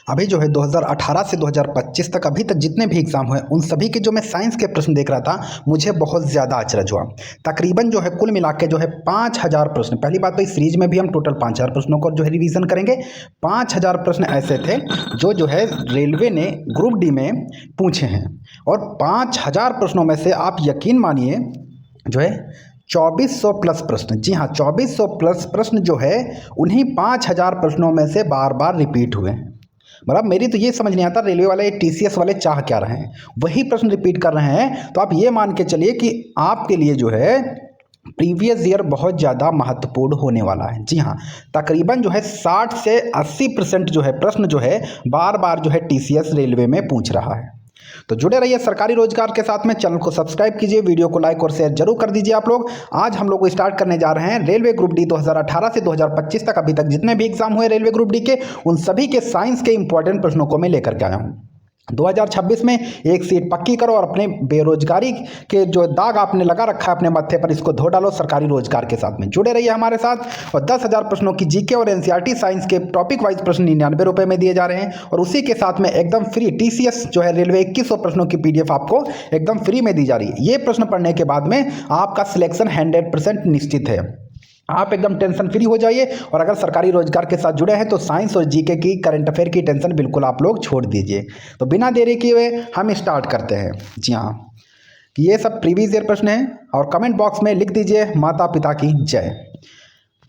अभी जो है 2018 से 2025 तक अभी तक जितने भी एग्ज़ाम हुए उन सभी के जो मैं साइंस के प्रश्न देख रहा था मुझे बहुत ज़्यादा अचरज हुआ। तकरीबन जो है कुल मिला के जो है 5000 प्रश्न। पहली बात तो इस सीरीज में भी हम टोटल 5000 प्रश्नों को जो है रिवीजन करेंगे। 5000 प्रश्न ऐसे थे जो है रेलवे ने ग्रुप डी में पूछे हैं और 5000 प्रश्नों में से आप यकीन मानिए जो है 2400 प्लस प्रश्न, जी हाँ 2400 प्लस प्रश्न जो है उन्हीं 5000 प्रश्नों में से बार बार रिपीट हुए हैं। मतलब मेरी तो ये समझ नहीं आता रेलवे वाले टीसीएस वाले चाह क्या रहे हैं, वही प्रश्न रिपीट कर रहे हैं। तो आप ये मान के चलिए कि आपके लिए जो है प्रीवियस ईयर बहुत ज़्यादा महत्वपूर्ण होने वाला है। जी हाँ, तकरीबन जो है 60 से 80% जो है प्रश्न जो है बार बार जो है टीसीएस रेलवे में पूछ रहा है। तो जुड़े रहिए सरकारी रोजगार के साथ में। चैनल को सब्सक्राइब कीजिए, वीडियो को लाइक और शेयर जरूर कर दीजिए आप लोग। आज हम लोग स्टार्ट करने जा रहे हैं रेलवे ग्रुप डी 2018 से 2025 तक अभी तक जितने भी एग्जाम हुए रेलवे ग्रुप डी के उन सभी के साइंस के इंपॉर्टेंट प्रश्नों को मैं लेकर के आया हूँ। 2026 में एक सीट पक्की करो और अपने बेरोजगारी के जो दाग आपने लगा रखा है अपने मत्थे पर, इसको धो डालो सरकारी रोजगार के साथ में। जुड़े रहिए हमारे साथ। और 10,000 प्रश्नों की जीके और एनसीईआरटी साइंस के टॉपिक वाइज प्रश्न 99 रुपये में दिए जा रहे हैं और उसी के साथ में एकदम फ्री टीसीएस जो है रेलवे 2100 प्रश्नों की पीडीएफ आपको एकदम फ्री में दी जा रही है। ये प्रश्न पढ़ने के बाद में आपका सिलेक्शन 100% निश्चित है। आप एकदम टेंशन फ्री हो जाइए। और अगर सरकारी रोजगार के साथ जुड़े हैं तो साइंस और जीके की करंट अफेयर की टेंशन बिल्कुल आप लोग छोड़ दीजिए। तो बिना देरी किए हम स्टार्ट करते हैं। जी हाँ, ये सब प्रीवियस ईयर प्रश्न हैं और कमेंट बॉक्स में लिख दीजिए माता पिता की जय।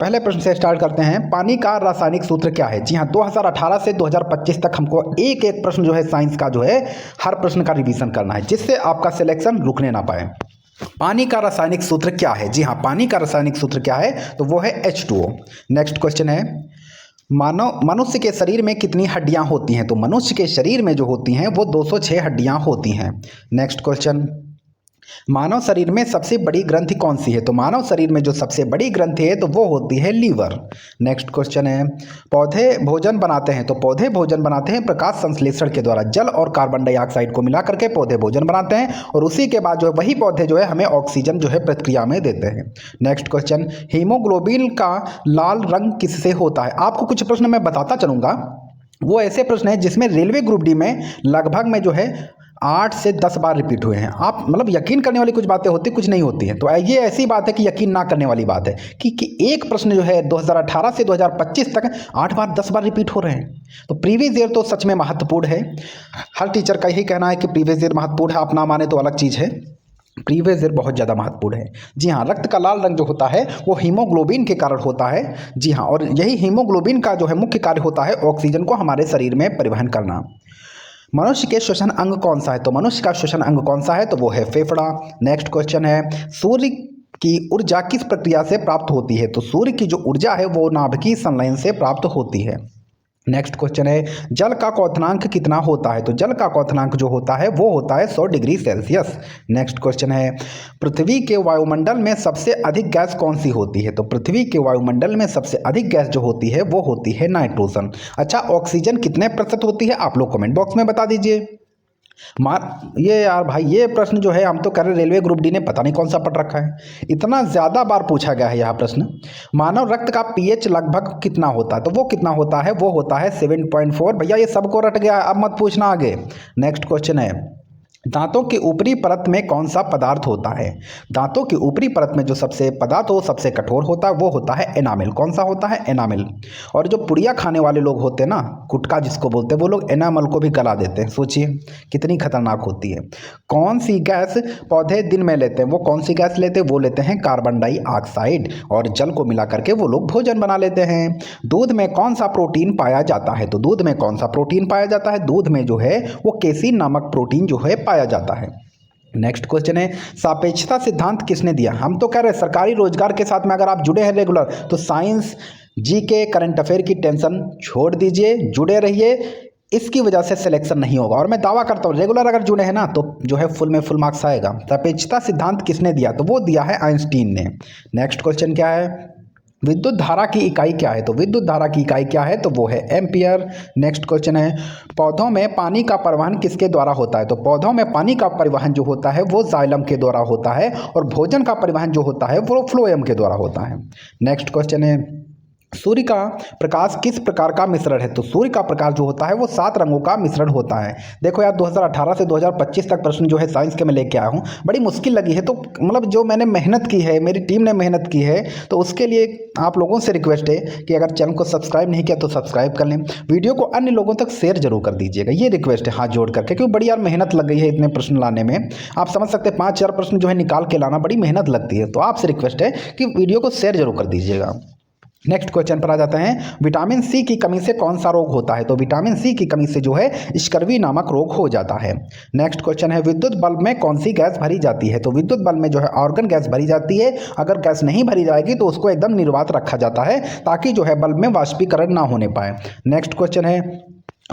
पहले प्रश्न से स्टार्ट करते हैं। पानी का रासायनिक सूत्र क्या है? जी हाँ, 2018 से 2025 तक हमको एक एक प्रश्न जो है साइंस का जो है हर प्रश्न का रिवीजन करना है जिससे आपका सिलेक्शन रुकने ना पाए। पानी का रासायनिक सूत्र क्या है? जी हाँ, पानी का रासायनिक सूत्र क्या है? तो वो है H2O। नेक्स्ट क्वेश्चन है, मनुष्य के शरीर में कितनी हड्डियां होती हैं? तो मनुष्य के शरीर में जो होती हैं वो 206 हड्डियां होती हैं। नेक्स्ट क्वेश्चन, मानव शरीर में सबसे बड़ी ग्रंथि कौन सी है? तो मानव शरीर में जो सबसे बड़ी ग्रंथि है तो वो होती है लीवर। नेक्स्ट क्वेश्चन है, पौधे भोजन बनाते हैं? तो पौधे भोजन बनाते हैं प्रकाश संश्लेषण के द्वारा। जल और कार्बन डाइऑक्साइड को मिला करके पौधे भोजन बनाते हैं और उसी के बाद जो है वही पौधे जो है हमें ऑक्सीजन जो है प्रक्रिया में देते हैं। नेक्स्ट क्वेश्चन, हीमोग्लोबिन का लाल रंग किससे होता है? आपको कुछ प्रश्न मैं बताता चलूंगा, वो ऐसे प्रश्न है जिसमें रेलवे ग्रुप डी में लगभग में जो है 8 से 10 बार रिपीट हुए हैं। आप मतलब यकीन करने वाली कुछ बातें होती कुछ नहीं होती हैं। तो ये ऐसी बात है कि यकीन ना करने वाली बात है कि एक प्रश्न जो है 2018 से 2025 तक 8 बार 10 बार रिपीट हो रहे हैं। तो प्रीवियस ईयर तो सच में महत्वपूर्ण है। हर टीचर का यही कहना है कि प्रीवियस ईयर महत्वपूर्ण है, आप ना माने तो अलग चीज़ है। प्रीवियस ईयर बहुत ज़्यादा महत्वपूर्ण है। जी हाँ, रक्त का लाल रंग जो होता है वो हीमोग्लोबिन के कारण होता है। जी हाँ, और यही हीमोग्लोबिन का जो है मुख्य कार्य होता है ऑक्सीजन को हमारे शरीर में परिवहन करना। मनुष्य के श्वसन अंग कौन सा है? तो मनुष्य का श्वसन अंग कौन सा है? तो वो है फेफड़ा। नेक्स्ट क्वेश्चन है, सूर्य की ऊर्जा किस प्रक्रिया से प्राप्त होती है? तो सूर्य की जो ऊर्जा है वो नाभिकीय संलयन से प्राप्त होती है। नेक्स्ट क्वेश्चन है, जल का क्वथनांक कितना होता है? तो जल का क्वथनांक जो होता है वो होता है 100 डिग्री सेल्सियस। नेक्स्ट क्वेश्चन है, पृथ्वी के वायुमंडल में सबसे अधिक गैस कौन सी होती है? तो पृथ्वी के वायुमंडल में सबसे अधिक गैस जो होती है वो होती है नाइट्रोजन। अच्छा, ऑक्सीजन कितने प्रतिशत होती है? आप लोग कमेंट बॉक्स में बता दीजिए। ये यार भाई, ये प्रश्न जो है हम तो कह रहे रेलवे ग्रुप डी ने पता नहीं कौन सा पढ़ रखा है, इतना ज़्यादा बार पूछा गया है यह प्रश्न। मानव रक्त का पीएच लगभग कितना होता है? तो वो कितना होता है? वो होता है 7.4। भैया ये सबको रट गया है, अब मत पूछना आगे। नेक्स्ट क्वेश्चन है, दांतों की ऊपरी परत में कौन सा पदार्थ होता है? दांतों की ऊपरी परत में जो सबसे पदार्थ हो सबसे कठोर होता है वो होता है एनामिल। कौन सा होता है? एनामिल। और जो पुड़िया खाने वाले लोग होते हैं ना, गुटखा जिसको बोलते हैं, वो लोग एनामल को भी गला देते हैं। सोचिए कितनी खतरनाक होती है। कौन सी गैस पौधे दिन में लेते हैं? वो कौन सी गैस लेते हैं? वो लेते हैं कार्बन डाइऑक्साइड और जल को मिला करके वो लोग भोजन बना लेते हैं। दूध में कौन सा प्रोटीन पाया जाता है? तो दूध में कौन सा प्रोटीन पाया जाता है? दूध में जो है वो केसीन नामक प्रोटीन जो है पाया जाता है। नेक्स्ट क्वेश्चन है, सापेक्षता सिद्धांत किसने दिया? हम तो कह रहे हैं सरकारी रोजगार के साथ में अगर आप जुड़े हैं रेगुलर तो साइंस जीके करंट अफेयर की टेंशन छोड़ दीजिए, जुड़े रहिए। इसकी वजह से सिलेक्शन नहीं होगा और मैं दावा करता हूँ रेगुलर अगर जुड़े हैं ना तो जो है फुल में फुल मार्क्स आएगा। सापेक्षता सिद्धांत किसने दिया? तो वो दिया है आइंस्टीन ने। नेक्स्ट क्वेश्चन क्या है, विद्युत धारा की इकाई क्या है? तो विद्युत धारा की इकाई क्या है? तो वो है एम्पियर। नेक्स्ट क्वेश्चन है, पौधों में पानी का परिवहन किसके द्वारा होता है? तो पौधों में पानी का परिवहन जो होता है वो जाइलम के द्वारा होता है और भोजन का परिवहन जो होता है वो फ्लोएम के द्वारा होता है। नेक्स्ट क्वेश्चन है, सूर्य का प्रकाश किस प्रकार का मिश्रण है? तो सूर्य का प्रकाश जो होता है वो 7 रंगों का मिश्रण होता है। देखो यार 2018 से 2025 तक प्रश्न जो है साइंस के मैं लेके आया हूँ, बड़ी मुश्किल लगी है, तो मतलब जो मैंने मेहनत की है, मेरी टीम ने मेहनत की है, तो उसके लिए आप लोगों से रिक्वेस्ट है कि अगर चैनल को सब्सक्राइब नहीं किया तो सब्सक्राइब कर लें, वीडियो को अन्य लोगों तक शेयर जरूर कर दीजिएगा, ये रिक्वेस्ट है हाथ जोड़ करके, क्योंकि बड़ी यार मेहनत लग गई है इतने प्रश्न लाने में। आप समझ सकते हैं 5-4 प्रश्न जो है निकाल के लाना बड़ी मेहनत लगती है, तो आपसे रिक्वेस्ट है कि वीडियो को शेयर जरूर कर दीजिएगा। नेक्स्ट क्वेश्चन पर आ जाते हैं, विटामिन सी की कमी से कौन सा रोग होता है? तो विटामिन सी की कमी से जो है स्कर्वी नामक रोग हो जाता है। नेक्स्ट क्वेश्चन है, विद्युत बल्ब में कौन सी गैस भरी जाती है? तो विद्युत बल्ब में जो है आर्गन गैस भरी जाती है। अगर गैस नहीं भरी जाएगी तो उसको एकदम निर्वात रखा जाता है ताकि जो है बल्ब में वाष्पीकरण ना होने पाए। नेक्स्ट क्वेश्चन है,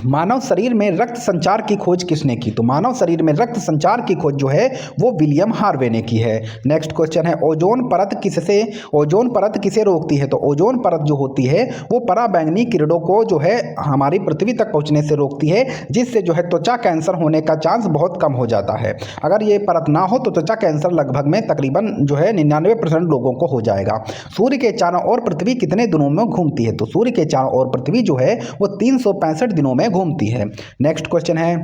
मानव शरीर में रक्त संचार की खोज किसने की? तो मानव शरीर में रक्त संचार की खोज जो है वो विलियम हार्वे ने की है। नेक्स्ट क्वेश्चन है, ओजोन परत किसे रोकती है? तो ओजोन परत जो होती है वो पराबैंगनी किरणों को जो है हमारी पृथ्वी तक पहुंचने से रोकती है, जिससे जो है त्वचा कैंसर होने का चांस बहुत कम हो जाता है। अगर ये परत ना हो तो त्वचा कैंसर लगभग में तकरीबन जो है 99% लोगों को हो जाएगा। सूर्य के चारों ओर पृथ्वी कितने दिनों में घूमती है? तो सूर्य के चारों ओर पृथ्वी जो है वो 365 दिनों में घूमती है। नेक्स्ट क्वेश्चन है,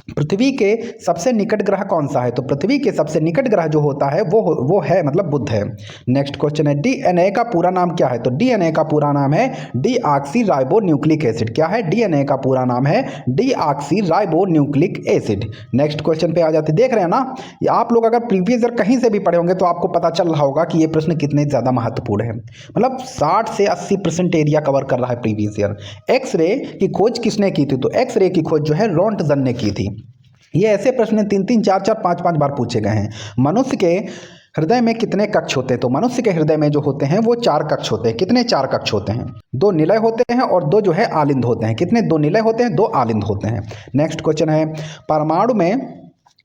पृथ्वी के सबसे निकट ग्रह कौन सा है? तो पृथ्वी के सबसे निकट ग्रह जो होता है वो है मतलब बुध है। नेक्स्ट क्वेश्चन है, डीएनए का पूरा नाम क्या है? तो डीएनए का पूरा नाम है डीऑक्सीराइबोन्यूक्लिक एसिड। क्या है? डीएनए का पूरा नाम है डीऑक्सीराइबोन्यूक्लिक एसिड। नेक्स्ट क्वेश्चन पे आ जाते, देख रहे हैं ना, आप लोग अगर प्रीवियस ईयर कहीं से भी पढ़े होंगे तो आपको पता चल रहा होगा कि ये प्रश्न कितने ज़्यादा महत्वपूर्ण है। मतलब 60 से 80% एरिया कवर कर रहा है प्रीवियस ईयर। एक्सरे की खोज किसने की थी? तो एक्सरे की खोज जो है रोंटगन ने की थी। ये ऐसे प्रश्न 3-3, 4-4, 5-5 बार पूछे गए हैं। मनुष्य के हृदय में कितने कक्ष होते हैं? तो मनुष्य के हृदय में जो होते हैं वो 4 कक्ष होते हैं। कितने 4 कक्ष होते हैं? 2 निलय होते हैं और 2 जो है आलिंद होते हैं। कितने? 2 निलय होते हैं, 2 आलिंद होते हैं। नेक्स्ट क्वेश्चन है, परमाणु में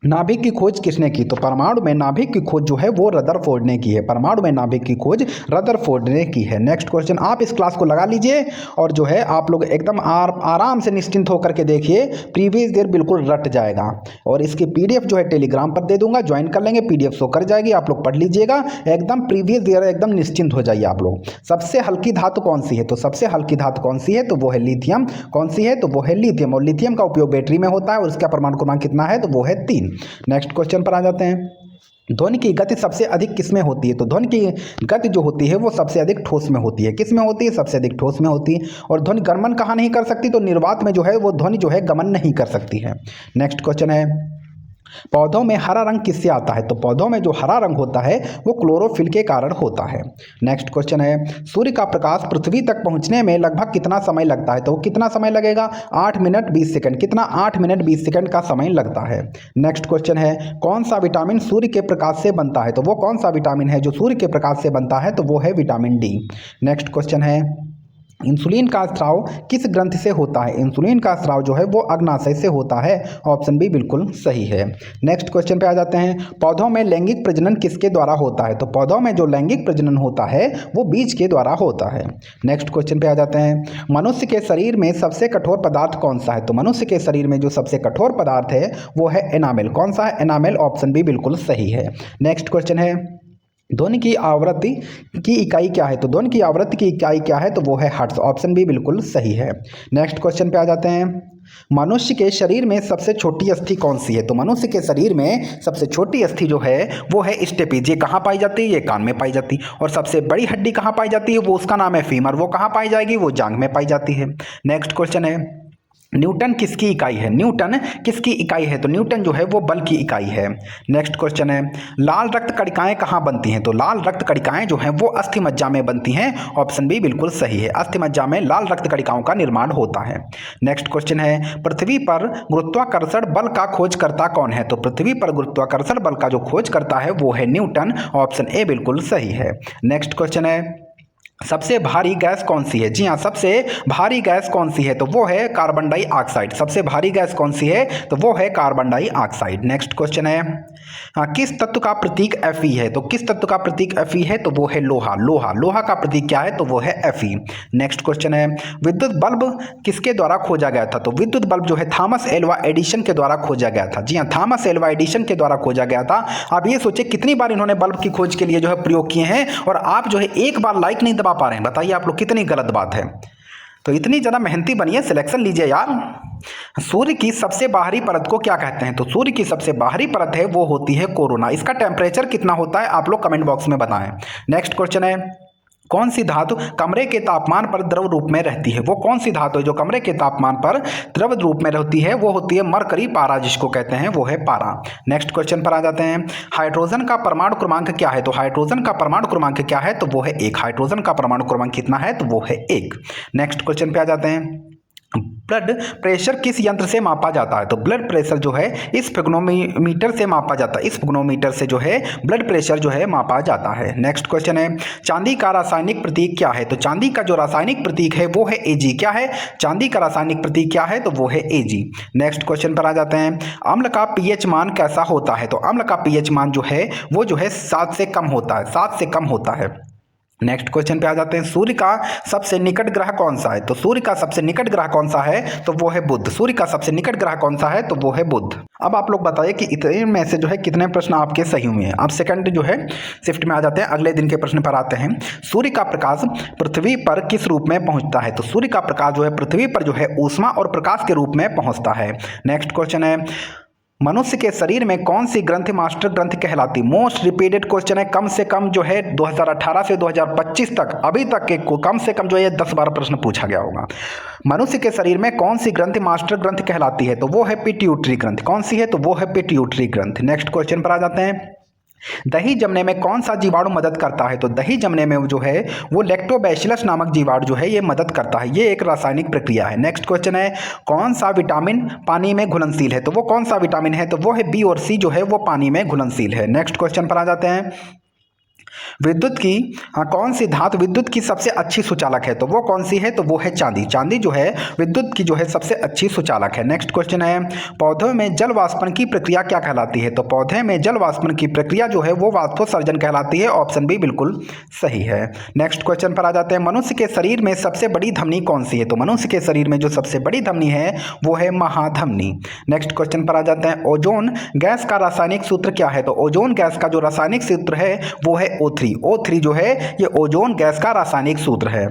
नाभिक की खोज किसने की? तो परमाणु में नाभिक की खोज जो है वो रदरफोर्ड ने की है। परमाणु में नाभिक की खोज रदरफोर्ड ने की है। नेक्स्ट क्वेश्चन, आप इस क्लास को लगा लीजिए और जो है आप लोग एकदम आराम से निश्चिंत होकर के देखिए, प्रीवियस ईयर बिल्कुल रट जाएगा। और इसकी पीडीएफ जो है टेलीग्राम पर दे दूंगा, ज्वाइन कर लेंगे, पीडीएफ शो कर जाएगी, आप लोग पढ़ लीजिएगा, एकदम प्रीवियस ईयर एकदम निश्चिंत हो जाइए आप लोग। सबसे हल्की धातु कौन सी है? तो सबसे हल्की धातु कौन सी है? तो वो है लिथियम। कौन सी है? तो वो है लिथियम। और लिथियम का उपयोग बैटरी में होता है और इसका परमाणु क्रमांक कितना है? तो वो है 3। नेक्स्ट क्वेश्चन पर आ जाते हैं, ध्वनि की गति सबसे अधिक किस में होती है? तो ध्वनि की गति जो होती है वो सबसे अधिक ठोस में होती है। किस में होती है? सबसे अधिक ठोस में होती है। और ध्वनि गमन कहाँ नहीं कर सकती? तो निर्वात में जो है वो ध्वनि जो है गमन नहीं कर सकती है। नेक्स्ट क्वेश्चन है, पौधों में हरा रंग किससे आता है? तो पौधों में जो हरा रंग होता है वो क्लोरोफिल के कारण होता है। नेक्स्ट क्वेश्चन है, सूर्य का प्रकाश पृथ्वी तक पहुंचने में लगभग कितना समय लगता है? तो कितना समय लगेगा? 8 मिनट 20 सेकंड। कितना? 8 मिनट 20 सेकंड का समय लगता है। नेक्स्ट क्वेश्चन है, कौन सा विटामिन सूर्य के प्रकाश से बनता है? तो वो कौन सा विटामिन है जो सूर्य के प्रकाश से बनता है? तो वो है विटामिन डी। नेक्स्ट क्वेश्चन है, इंसुलिन का स्राव किस ग्रंथि से होता है? इंसुलिन का स्राव जो है वो अग्नाशय से होता है। ऑप्शन बी बिल्कुल सही है। नेक्स्ट क्वेश्चन पे आ जाते हैं, पौधों में लैंगिक प्रजनन किसके द्वारा होता है? तो पौधों में जो लैंगिक प्रजनन होता है वो बीज के द्वारा होता है। नेक्स्ट क्वेश्चन पे आ जाते हैं, मनुष्य के शरीर में सबसे कठोर पदार्थ कौन सा है? तो मनुष्य के शरीर में जो सबसे कठोर पदार्थ है वो है एनामेल। कौन सा है? एनामेल। ऑप्शन बी बिल्कुल सही है। नेक्स्ट क्वेश्चन है, ध्वनि की आवृत्ति की इकाई क्या है? तो ध्वनि की आवृत्ति की इकाई क्या है? तो वो है हर्ट्ज। ऑप्शन बी बिल्कुल सही है। नेक्स्ट क्वेश्चन पे आ जाते हैं, मनुष्य के शरीर में सबसे छोटी अस्थि कौन सी है? तो मनुष्य के शरीर में सबसे छोटी अस्थि जो है वो है स्टेपीज। ये कहाँ पाई जाती है? ये कान में पाई जाती है। और सबसे बड़ी हड्डी कहाँ पाई जाती है? वो उसका नाम है फीमर। वो कहाँ पाई जाएगी? वो जांघ में पाई जाती है। नेक्स्ट क्वेश्चन है, न्यूटन किसकी इकाई है? न्यूटन किसकी इकाई है? तो न्यूटन जो है वो बल की इकाई है। नेक्स्ट क्वेश्चन है, लाल रक्त कणिकाएं कहाँ बनती हैं? तो लाल रक्त कणिकाएं जो हैं वो अस्थिमज्जा में बनती हैं। ऑप्शन बी बिल्कुल सही है। अस्थिमज्जा में लाल रक्त कणिकाओं का निर्माण होता है। नेक्स्ट क्वेश्चन है, पृथ्वी पर गुरुत्वाकर्षण बल का खोजकर्ता कौन है? तो पृथ्वी पर गुरुत्वाकर्षण बल का जो खोज करता है वो है न्यूटन। ऑप्शन ए बिल्कुल सही है। नेक्स्ट क्वेश्चन है, सबसे भारी गैस कौन सी है? जी हाँ, सबसे भारी गैस कौन सी है? तो वो है कार्बन डाइऑक्साइड। सबसे भारी गैस कौन सी है? तो वो है कार्बन डाइऑक्साइड। नेक्स्ट क्वेश्चन है, किस तत्व का प्रतीक Fe है? तो किस तत्व का प्रतीक Fe है? तो वो है लोहा। लोहा का प्रतीक क्या है? तो वो है Fe। नेक्स्ट क्वेश्चन है, विद्युत बल्ब किसके द्वारा खोजा गया था? तो विद्युत बल्ब जो है थॉमस एल्वा एडिसन के द्वारा खोजा गया था। जी हाँ, थॉमस एल्वा एडिसन के द्वारा खोजा गया था। आप ये सोचिए कितनी बार इन्होंने बल्ब की खोज के लिए जो है प्रयोग किए हैं। और आप जो है एक बार लाइक नहीं दबा ला पा रहे हैं? बताइए आप लोग, कितनी गलत बात है। तो इतनी ज़्यादा मेहनती बनिए, सिलेक्शन लीजिए यार। सूर्य की सबसे बाहरी परत को क्या कहते हैं? तो सूर्य की सबसे बाहरी परत है वो होती है कोरोना। इसका टेम्परेचर कितना होता है आप लोग कमेंट बॉक्स में बताएं। नेक्स्ट क्वेश्चन है, कौन सी धातु कमरे के तापमान पर द्रव रूप में रहती है? वो कौन सी धातु है जो कमरे के तापमान पर द्रव रूप में रहती है? वो होती है मरकरी, पारा जिसको कहते हैं वो है पारा। नेक्स्ट क्वेश्चन पर आ जाते हैं, हाइड्रोजन का परमाणु क्रमांक क्या है? तो हाइड्रोजन का परमाणु क्रमांक क्या है? तो वो है 1। हाइड्रोजन का परमाणु क्रमांक कितना है? तो वो है 1। नेक्स्ट क्वेश्चन पे आ जाते हैं, ब्लड प्रेशर किस यंत्र से मापा जाता है? तो ब्लड प्रेशर जो है इस स्फिग्नोमीटर से मापा जाता है। इस स्फिग्नोमीटर से जो है ब्लड प्रेशर जो है मापा जाता है। नेक्स्ट क्वेश्चन है, चांदी का रासायनिक प्रतीक क्या है? तो चांदी का जो रासायनिक प्रतीक है वो है Ag। क्या है? चांदी का रासायनिक प्रतीक क्या है? तो वो है Ag। नेक्स्ट क्वेश्चन पर आ जाते हैं, अम्ल का pH मान कैसा होता है? तो अम्ल का pH मान जो है वो जो है 7 से कम होता है, 7 से कम होता है। नेक्स्ट क्वेश्चन पे आ जाते हैं, सूर्य का सबसे निकट ग्रह कौन सा है? तो सूर्य का सबसे निकट ग्रह कौन सा है? तो वो है बुध। सूर्य का सबसे निकट ग्रह कौन सा है? तो वो है बुध। अब आप लोग बताइए कि इतने में से जो है कितने प्रश्न आपके सही हुए हैं। अब सेकंड जो है शिफ्ट में आ जाते हैं, अगले दिन के प्रश्न पर आते हैं। सूर्य का प्रकाश पृथ्वी पर किस रूप में पहुंचता है? तो सूर्य का प्रकाश जो है पृथ्वी पर जो है ऊष्मा और प्रकाश के रूप में पहुंचता है। नेक्स्ट क्वेश्चन है, मनुष्य के शरीर में कौन सी ग्रंथि मास्टर ग्रंथि कहलाती? मोस्ट रिपीटेड क्वेश्चन है, कम से कम जो है 2018 से 2025 तक अभी तक के को कम से कम जो है 10-12 प्रश्न पूछा गया होगा। मनुष्य के शरीर में कौन सी ग्रंथि मास्टर ग्रंथि कहलाती है? तो वो है पिट्यूटरी ग्रंथि। कौन सी है? तो वो है पिट्यूटरी ग्रंथि। नेक्स्ट क्वेश्चन पर आ जाते हैं, दही जमने में कौन सा जीवाणु मदद करता है? तो दही जमने में जो है वो लैक्टोबैसिलस नामक जीवाणु जो है ये मदद करता है। ये एक रासायनिक प्रक्रिया है। नेक्स्ट क्वेश्चन है, कौन सा विटामिन पानी में घुलनशील है? तो वो कौन सा विटामिन है? तो वो है बी और सी जो है वो पानी में घुलनशील है। नेक्स्ट क्वेश्चन पर आ जाते हैं, विद्युत की कौन सी धातु विद्युत की सबसे अच्छी सुचालक है? तो वो कौन सी है? तो वो है चांदी। चांदी जो है विद्युत की जो है सबसे अच्छी सुचालक है। नेक्स्ट क्वेश्चन है, पौधों में जल वाष्पन की प्रक्रिया क्या कहलाती है? तो पौधे में जल वाष्पन की प्रक्रिया जो है वो वाष्पोत्सर्जन कहलाती है। ऑप्शन बी बिल्कुल सही है। नेक्स्ट क्वेश्चन पर आ जाते हैं, मनुष्य के शरीर में सबसे बड़ी धमनी कौन सी है? तो मनुष्य के शरीर में जो सबसे बड़ी धमनी है वो है महाधमनी। नेक्स्ट क्वेश्चन पर आ जाते हैं, ओजोन गैस का रासायनिक सूत्र क्या है? तो ओजोन गैस का जो रासायनिक सूत्र है वो है O3। O3 जो है ये ओजोन गैस का रासायनिक सूत्र है।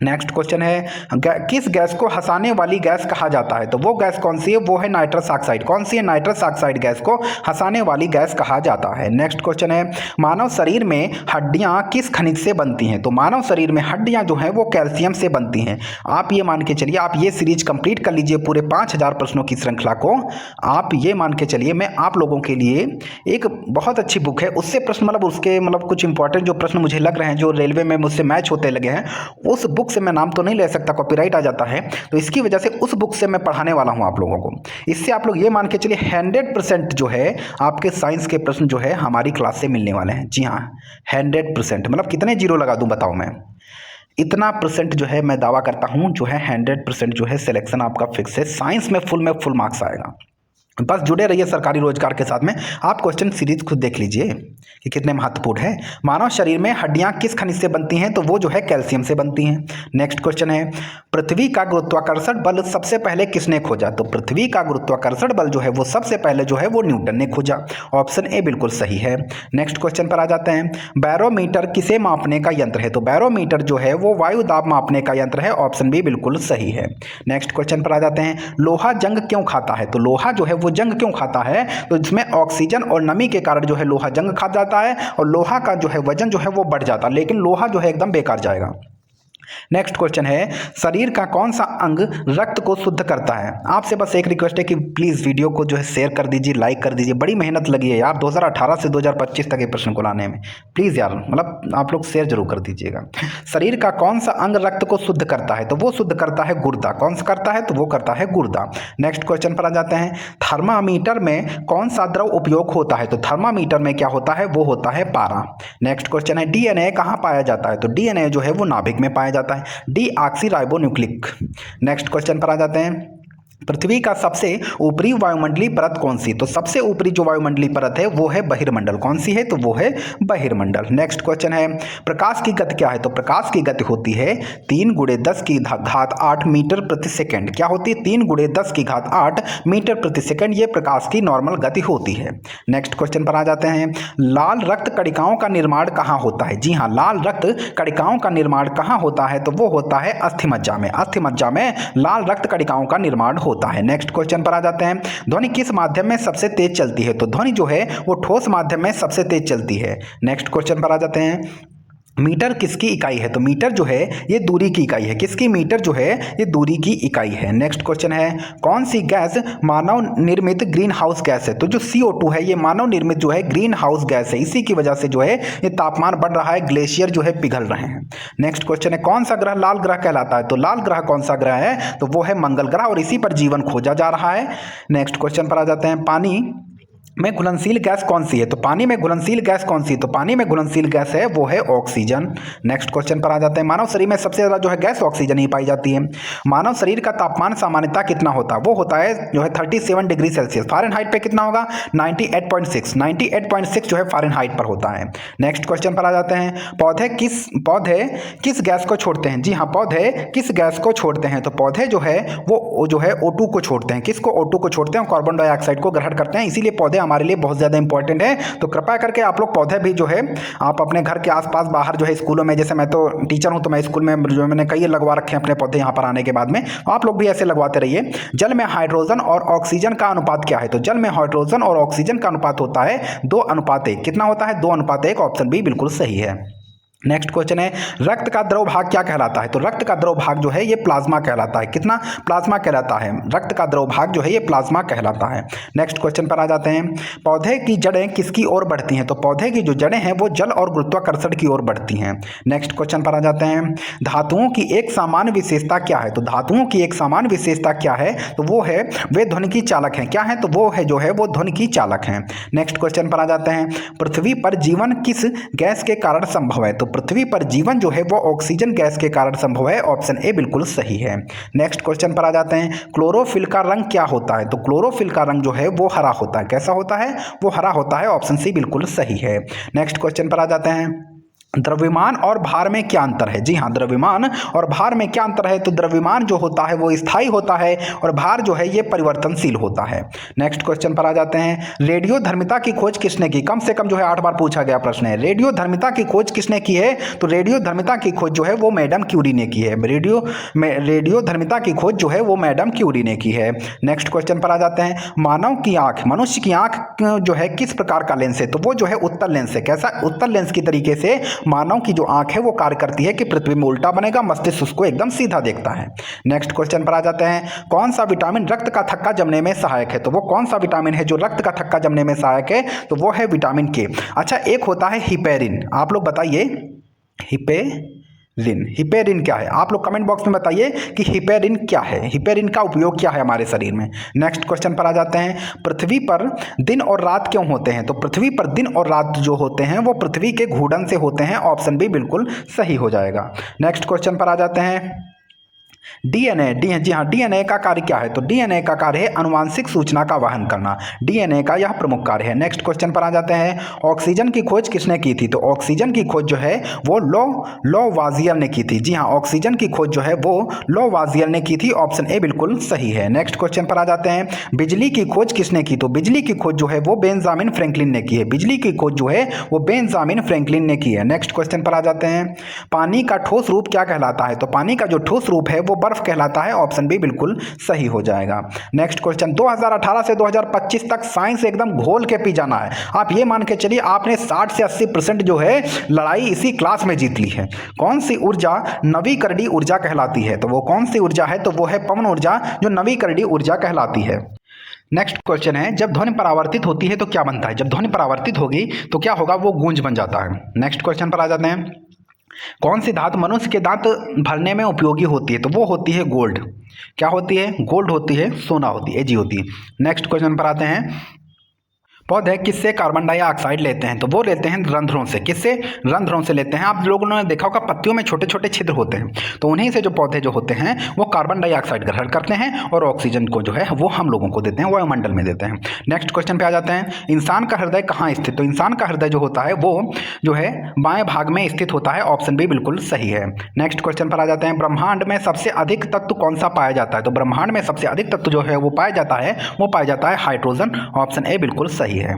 नेक्स्ट क्वेश्चन है, किस गैस को हंसाने वाली गैस कहा जाता है? तो वो गैस कौन सी है? वो है नाइट्रस ऑक्साइड। कौन सी है? नाइट्रस ऑक्साइड गैस को हंसाने वाली गैस कहा जाता है। नेक्स्ट क्वेश्चन है, मानव शरीर में हड्डियां किस खनिज से बनती हैं? तो मानव शरीर में हड्डियां जो हैं वो कैल्शियम से बनती हैं। आप ये मान के चलिए, आप ये सीरीज कंप्लीट कर लीजिए पूरे 5000 प्रश्नों की श्रृंखला को। आप ये मान के चलिए, मैं आप लोगों के लिए एक बहुत अच्छी बुक है, उससे प्रश्न उसके कुछ इंपॉर्टेंट जो प्रश्न मुझे लग रहे हैं जो रेलवे में मुझसे मैच होते लगे हैं, उस बुक से मैं नाम तो नहीं ले सकता, कॉपीराइट आ जाता है, तो इसकी वजह से उस बुक से मैं पढ़ाने वाला हूं आप लोगों को। इससे आप लोग ये मान के चलिए 100% जो है आपके साइंस के प्रश्न जो है हमारी क्लास से मिलने वाले हैं। जी हाँ, 100%। कितने जीरो लगा दूं बताओ मैं? इतना परसेंट जो है मैं दावा करता हूं, जो है 100% जो है सिलेक्शन आपका फिक्स है। साइंस में फुल मार्क्स आएगा। बस जुड़े रहिए सरकारी रोजगार के साथ में। आप क्वेश्चन सीरीज खुद देख लीजिए कि कितने महत्वपूर्ण है। मानव शरीर में हड्डियां किस खनिज से बनती हैं? तो वो जो है कैल्शियम से बनती हैं। नेक्स्ट क्वेश्चन है, पृथ्वी का गुरुत्वाकर्षण बल सबसे पहले किसने खोजा? तो पृथ्वी का गुरुत्वाकर्षण बल जो है वो सबसे पहले जो है वो न्यूटन ने खोजा। ऑप्शन ए बिल्कुल सही है। नेक्स्ट क्वेश्चन पर आ जाते हैं, बैरोमीटर किसे मापने का यंत्र है? तो बैरोमीटर जो है वो वायु दाब मापने का यंत्र है। ऑप्शन बी बिल्कुल सही है। नेक्स्ट क्वेश्चन पर आ जाते हैं, लोहा जंग क्यों खाता है? तो लोहा जो है वो जंग क्यों खाता है? तो इसमें ऑक्सीजन और नमी के कारण जो है लोहा जंग खा जाता है और लोहा का जो है वजन जो है वो बढ़ जाता है, लेकिन लोहा जो है एकदम बेकार जाएगा। नेक्स्ट क्वेश्चन है, शरीर का कौन सा अंग रक्त को शुद्ध करता है? आपसे बस एक रिक्वेस्ट है कि प्लीज़ वीडियो को जो है शेयर कर दीजिए, लाइक कर दीजिए। बड़ी मेहनत लगी है यार 2018 से 2025 तक के प्रश्न को लाने में। प्लीज़ यार आप लोग शेयर जरूर कर दीजिएगा। शरीर का कौन सा अंग रक्त को शुद्ध करता है? तो वो शुद्ध करता है गुर्दा। कौन सा करता है? तो वो करता है गुर्दा। नेक्स्ट क्वेश्चन पर आ जाते हैं, थर्मामीटर में कौन सा द्रव उपयोग होता है? तो थर्मामीटर में क्या होता है? वो होता है पारा। नेक्स्ट क्वेश्चन है, डीएनए कहाँ पाया जाता है? तो डीएनए जो है वो नाभिक में पाया जाता है, डीऑक्सीराइबोन्यूक्लिक। नेक्स्ट क्वेश्चन पर आ जाते हैं, पृथ्वी का सबसे ऊपरी वायुमंडलीय परत कौन सी? तो सबसे ऊपरी जो वायुमंडलीय परत है वो है बहिर्मंडल। कौन सी है? तो वो है बहिर्मंडल। नेक्स्ट क्वेश्चन है, प्रकाश की गति क्या है? तो प्रकाश की गति होती है 3 × 10 की घात 8 मीटर प्रति सेकंड। क्या होती है? 3 × 10 की घात 8 मीटर प्रति सेकंड, ये प्रकाश की नॉर्मल गति होती है। नेक्स्ट क्वेश्चन पर आ जाते हैं, लाल रक्त कणिकाओं का निर्माण कहाँ होता है? जी हाँ, लाल रक्त कणिकाओं का निर्माण कहाँ होता है? तो वो होता है अस्थिमज्जा में। अस्थिमज्जा में लाल रक्त कणिकाओं का निर्माण होता है। नेक्स्ट क्वेश्चन पर आ जाते हैं, ध्वनि किस माध्यम में सबसे तेज चलती है? तो ध्वनि जो है वो ठोस माध्यम में सबसे तेज चलती है। नेक्स्ट क्वेश्चन पर आ जाते हैं, मीटर किसकी इकाई है? तो मीटर जो है ये दूरी की इकाई है। किसकी? मीटर जो है ये दूरी की इकाई है। नेक्स्ट क्वेश्चन है, कौन सी गैस मानव निर्मित ग्रीन हाउस गैस है? तो जो CO2 है ये मानव निर्मित जो है ग्रीन हाउस गैस है। इसी की वजह से जो है ये तापमान बढ़ रहा है, ग्लेशियर जो है पिघल रहे हैं। नेक्स्ट क्वेश्चन है, कौन सा ग्रह लाल ग्रह कहलाता है? तो लाल ग्रह कौन सा ग्रह है? तो वो है मंगल ग्रह, और इसी पर जीवन खोजा जा रहा है। नेक्स्ट क्वेश्चन पर आ जाते हैं, पानी में घुलनशील गैस कौन सी है? तो पानी में घुलनशील गैस कौन सी है? तो पानी में घुलनशील गैस है वो है ऑक्सीजन। नेक्स्ट क्वेश्चन पर आ जाते हैं, मानव शरीर में सबसे ज़्यादा जो है गैस ऑक्सीजन ही पाई जाती है। मानव शरीर का तापमान सामान्यतः कितना होता है? वो होता है जो है 37 डिग्री सेल्सियस। फ़ारेनहाइट पे कितना होगा? 98.6 जो है फ़ारेनहाइट पर होता है। नेक्स्ट क्वेश्चन पर आ जाते हैं, पौधे किस गैस को छोड़ते हैं? जी हाँ, पौधे किस गैस को छोड़ते हैं? तो पौधे जो है वो जो है O2 को छोड़ते हैं। किसको? O2 को छोड़ते हैं, कार्बन डाइऑक्साइड को ग्रहण करते हैं। इसीलिए पौधे हमारे लिए बहुत ज़्यादा इंपॉर्टेंट है। तो कृपया करके आप लोग पौधे भी जो है आप अपने घर के आसपास बाहर जो है स्कूलों में, जैसे मैं तो टीचर हूं तो मैं स्कूल में जो मैंने कई लगवा रखे हैं अपने पौधे यहाँ पर आने के बाद में, तो आप लोग भी ऐसे लगवाते रहिए। जल में हाइड्रोजन और ऑक्सीजन का अनुपात क्या है? तो जल में हाइड्रोजन और ऑक्सीजन का अनुपात होता है 2:1। कितना होता है? 2:1। ऑप्शन बी बिल्कुल सही है। नेक्स्ट क्वेश्चन है, रक्त का द्रव भाग क्या कहलाता है? तो रक्त का द्रव भाग जो है ये प्लाज्मा कहलाता है। कितना? प्लाज्मा कहलाता है। रक्त का द्रव भाग जो है ये प्लाज्मा कहलाता है। नेक्स्ट क्वेश्चन पर आ जाते हैं, पौधे की जड़ें किसकी ओर बढ़ती हैं? तो पौधे की जो जड़ें हैं वो जल और गुरुत्वाकर्षण की ओर बढ़ती हैं। नेक्स्ट क्वेश्चन पर आ जाते हैं, धातुओं की एक सामान्य विशेषता क्या है? तो धातुओं की एक सामान्य विशेषता क्या है? तो वो है वे ध्वनिकी चालक हैं। क्या है? तो वो है जो है वो ध्वनिकी चालक हैं। नेक्स्ट क्वेश्चन पर आ जाते हैं, पृथ्वी पर जीवन किस गैस के कारण संभव है? तो पृथ्वी पर जीवन जो है वो ऑक्सीजन गैस के कारण संभव है। ऑप्शन ए बिल्कुल सही है। नेक्स्ट क्वेश्चन पर आ जाते हैं, क्लोरोफिल का रंग क्या होता है? तो क्लोरोफिल का रंग जो है वो हरा होता है। कैसा होता है? वो हरा होता है। ऑप्शन सी बिल्कुल सही है। नेक्स्ट क्वेश्चन पर आ जाते हैं, द्रव्यमान और भार में क्या अंतर है? जी हाँ, द्रव्यमान और भार में क्या अंतर है? तो द्रव्यमान जो होता है वो स्थायी होता है और भार जो है ये परिवर्तनशील होता है। नेक्स्ट क्वेश्चन पर आ जाते हैं, रेडियो धर्मिता की खोज किसने की? कम से कम जो है 8 बार पूछा गया प्रश्न है। रेडियो धर्मिता की खोज किसने की है? तो रेडियो धर्मिता की खोज जो है वो मैडम क्यूरी ने की है। रेडियो धर्मिता की खोज जो है वो मैडम क्यूरी ने की है। नेक्स्ट क्वेश्चन पर आ जाते हैं, मानव की आंख, मनुष्य की आंख जो है किस प्रकार का लेंस है? तो वो जो है उत्तल लेंस है। कैसा? उत्तल लेंस की तरीके से मानव की जो आंख है वो कार्य करती है कि पृथ्वी में उल्टा बनेगा, मस्तिष्क उसको एकदम सीधा देखता है। नेक्स्ट क्वेश्चन पर आ जाते हैं, कौन सा विटामिन रक्त का थक्का जमने में सहायक है? तो वो कौन सा विटामिन है जो रक्त का थक्का जमने में सहायक है? तो वो है विटामिन के। अच्छा, एक होता है हिपेरिन। आप लोग बताइए हिपेरिन क्या है? आप लोग कमेंट बॉक्स में बताइए कि हिपेरिन क्या है, हिपेरिन का उपयोग क्या है हमारे शरीर में। नेक्स्ट क्वेश्चन पर आ जाते हैं, पृथ्वी पर दिन और रात क्यों होते हैं? तो पृथ्वी पर दिन और रात जो होते हैं वो पृथ्वी के घूर्णन से होते हैं। ऑप्शन बी बिल्कुल सही हो जाएगा। नेक्स्ट क्वेश्चन पर आ जाते हैं, डीएनए। जी हाँ, डीएनए का कार्य क्या है? तो डीएनए का कार्य है अनुवांशिक सूचना का वहन करना। डीएनए का यह प्रमुख कार्य है। नेक्स्ट क्वेश्चन पर आ जाते हैं, ऑक्सीजन की खोज किसने की थी? तो ऑक्सीजन की खोज जो है वो लोवाजियर ने की थी। जी हाँ, ऑक्सीजन की खोज जो है वो लोवाजियर ने की थी। ऑप्शन ए बिल्कुल सही है। नेक्स्ट क्वेश्चन पर आ जाते हैं, बिजली की खोज किसने की? तो बिजली की खोज जो है वो बेंजामिन फ्रैंकलिन ने की है। बिजली की खोज जो है वो बेंजामिन फ्रैंकलिन ने की है। नेक्स्ट क्वेश्चन पर आ जाते हैं, पानी का ठोस रूप क्या कहलाता है? तो पानी का जो ठोस रूप है वो बर्फ कहलाता है। ऑप्शन बी बिल्कुल सही हो जाएगा। नेक्स्ट क्वेश्चन, 2018 से 2025 तक साइंस एकदम घोल के पी जाना है। आप ये मान के चलिए आपने 60 से 80% जो है लड़ाई इसी क्लास में जीत ली है। कौन सी ऊर्जा नवीकरणीय ऊर्जा कहलाती है? तो वो कौन सी ऊर्जा है? तो वो है पवन ऊर्जा, जो नवीकरणीय ऊर्जा कहलाती है। नेक्स्ट क्वेश्चन है, जब ध्वनि परावर्तित होती है तो क्या बनता है? जब ध्वनि परावर्तित होगी तो क्या होगा? वो गूंज बन जाता है। नेक्स्ट क्वेश्चन पर आ जाते हैं, कौन सी धातु मनुष्य के दांत भरने में उपयोगी होती है? तो वो होती है गोल्ड। क्या होती है? गोल्ड होती है, सोना होती है, एजी होती है। नेक्स्ट क्वेश्चन पर आते हैं, पौधे किससे कार्बन डाइऑक्साइड लेते हैं? तो वो लेते हैं रंध्रों से। किससे? रंध्रों से लेते हैं। आप लोगों ने देखा होगा पत्तियों में छोटे छोटे छिद्र होते हैं, तो उन्हीं से जो पौधे जो होते हैं वो कार्बन डाइऑक्साइड ग्रहण करते हैं और ऑक्सीजन को जो है वो हम लोगों को देते हैं, वायुमंडल में देते हैं। नेक्स्ट क्वेश्चन पे आ जाते हैं। इंसान का हृदय कहाँ स्थित? तो इंसान का हृदय जो होता है वो जो है बाएं भाग में स्थित होता है। ऑप्शन बी बिल्कुल सही है। नेक्स्ट क्वेश्चन पर आ जाते हैं। ब्रह्मांड में सबसे अधिक तत्व कौन सा पाया जाता है? तो ब्रह्मांड में सबसे अधिक तत्व जो है वो पाया जाता है हाइड्रोजन। ऑप्शन ए बिल्कुल सही है।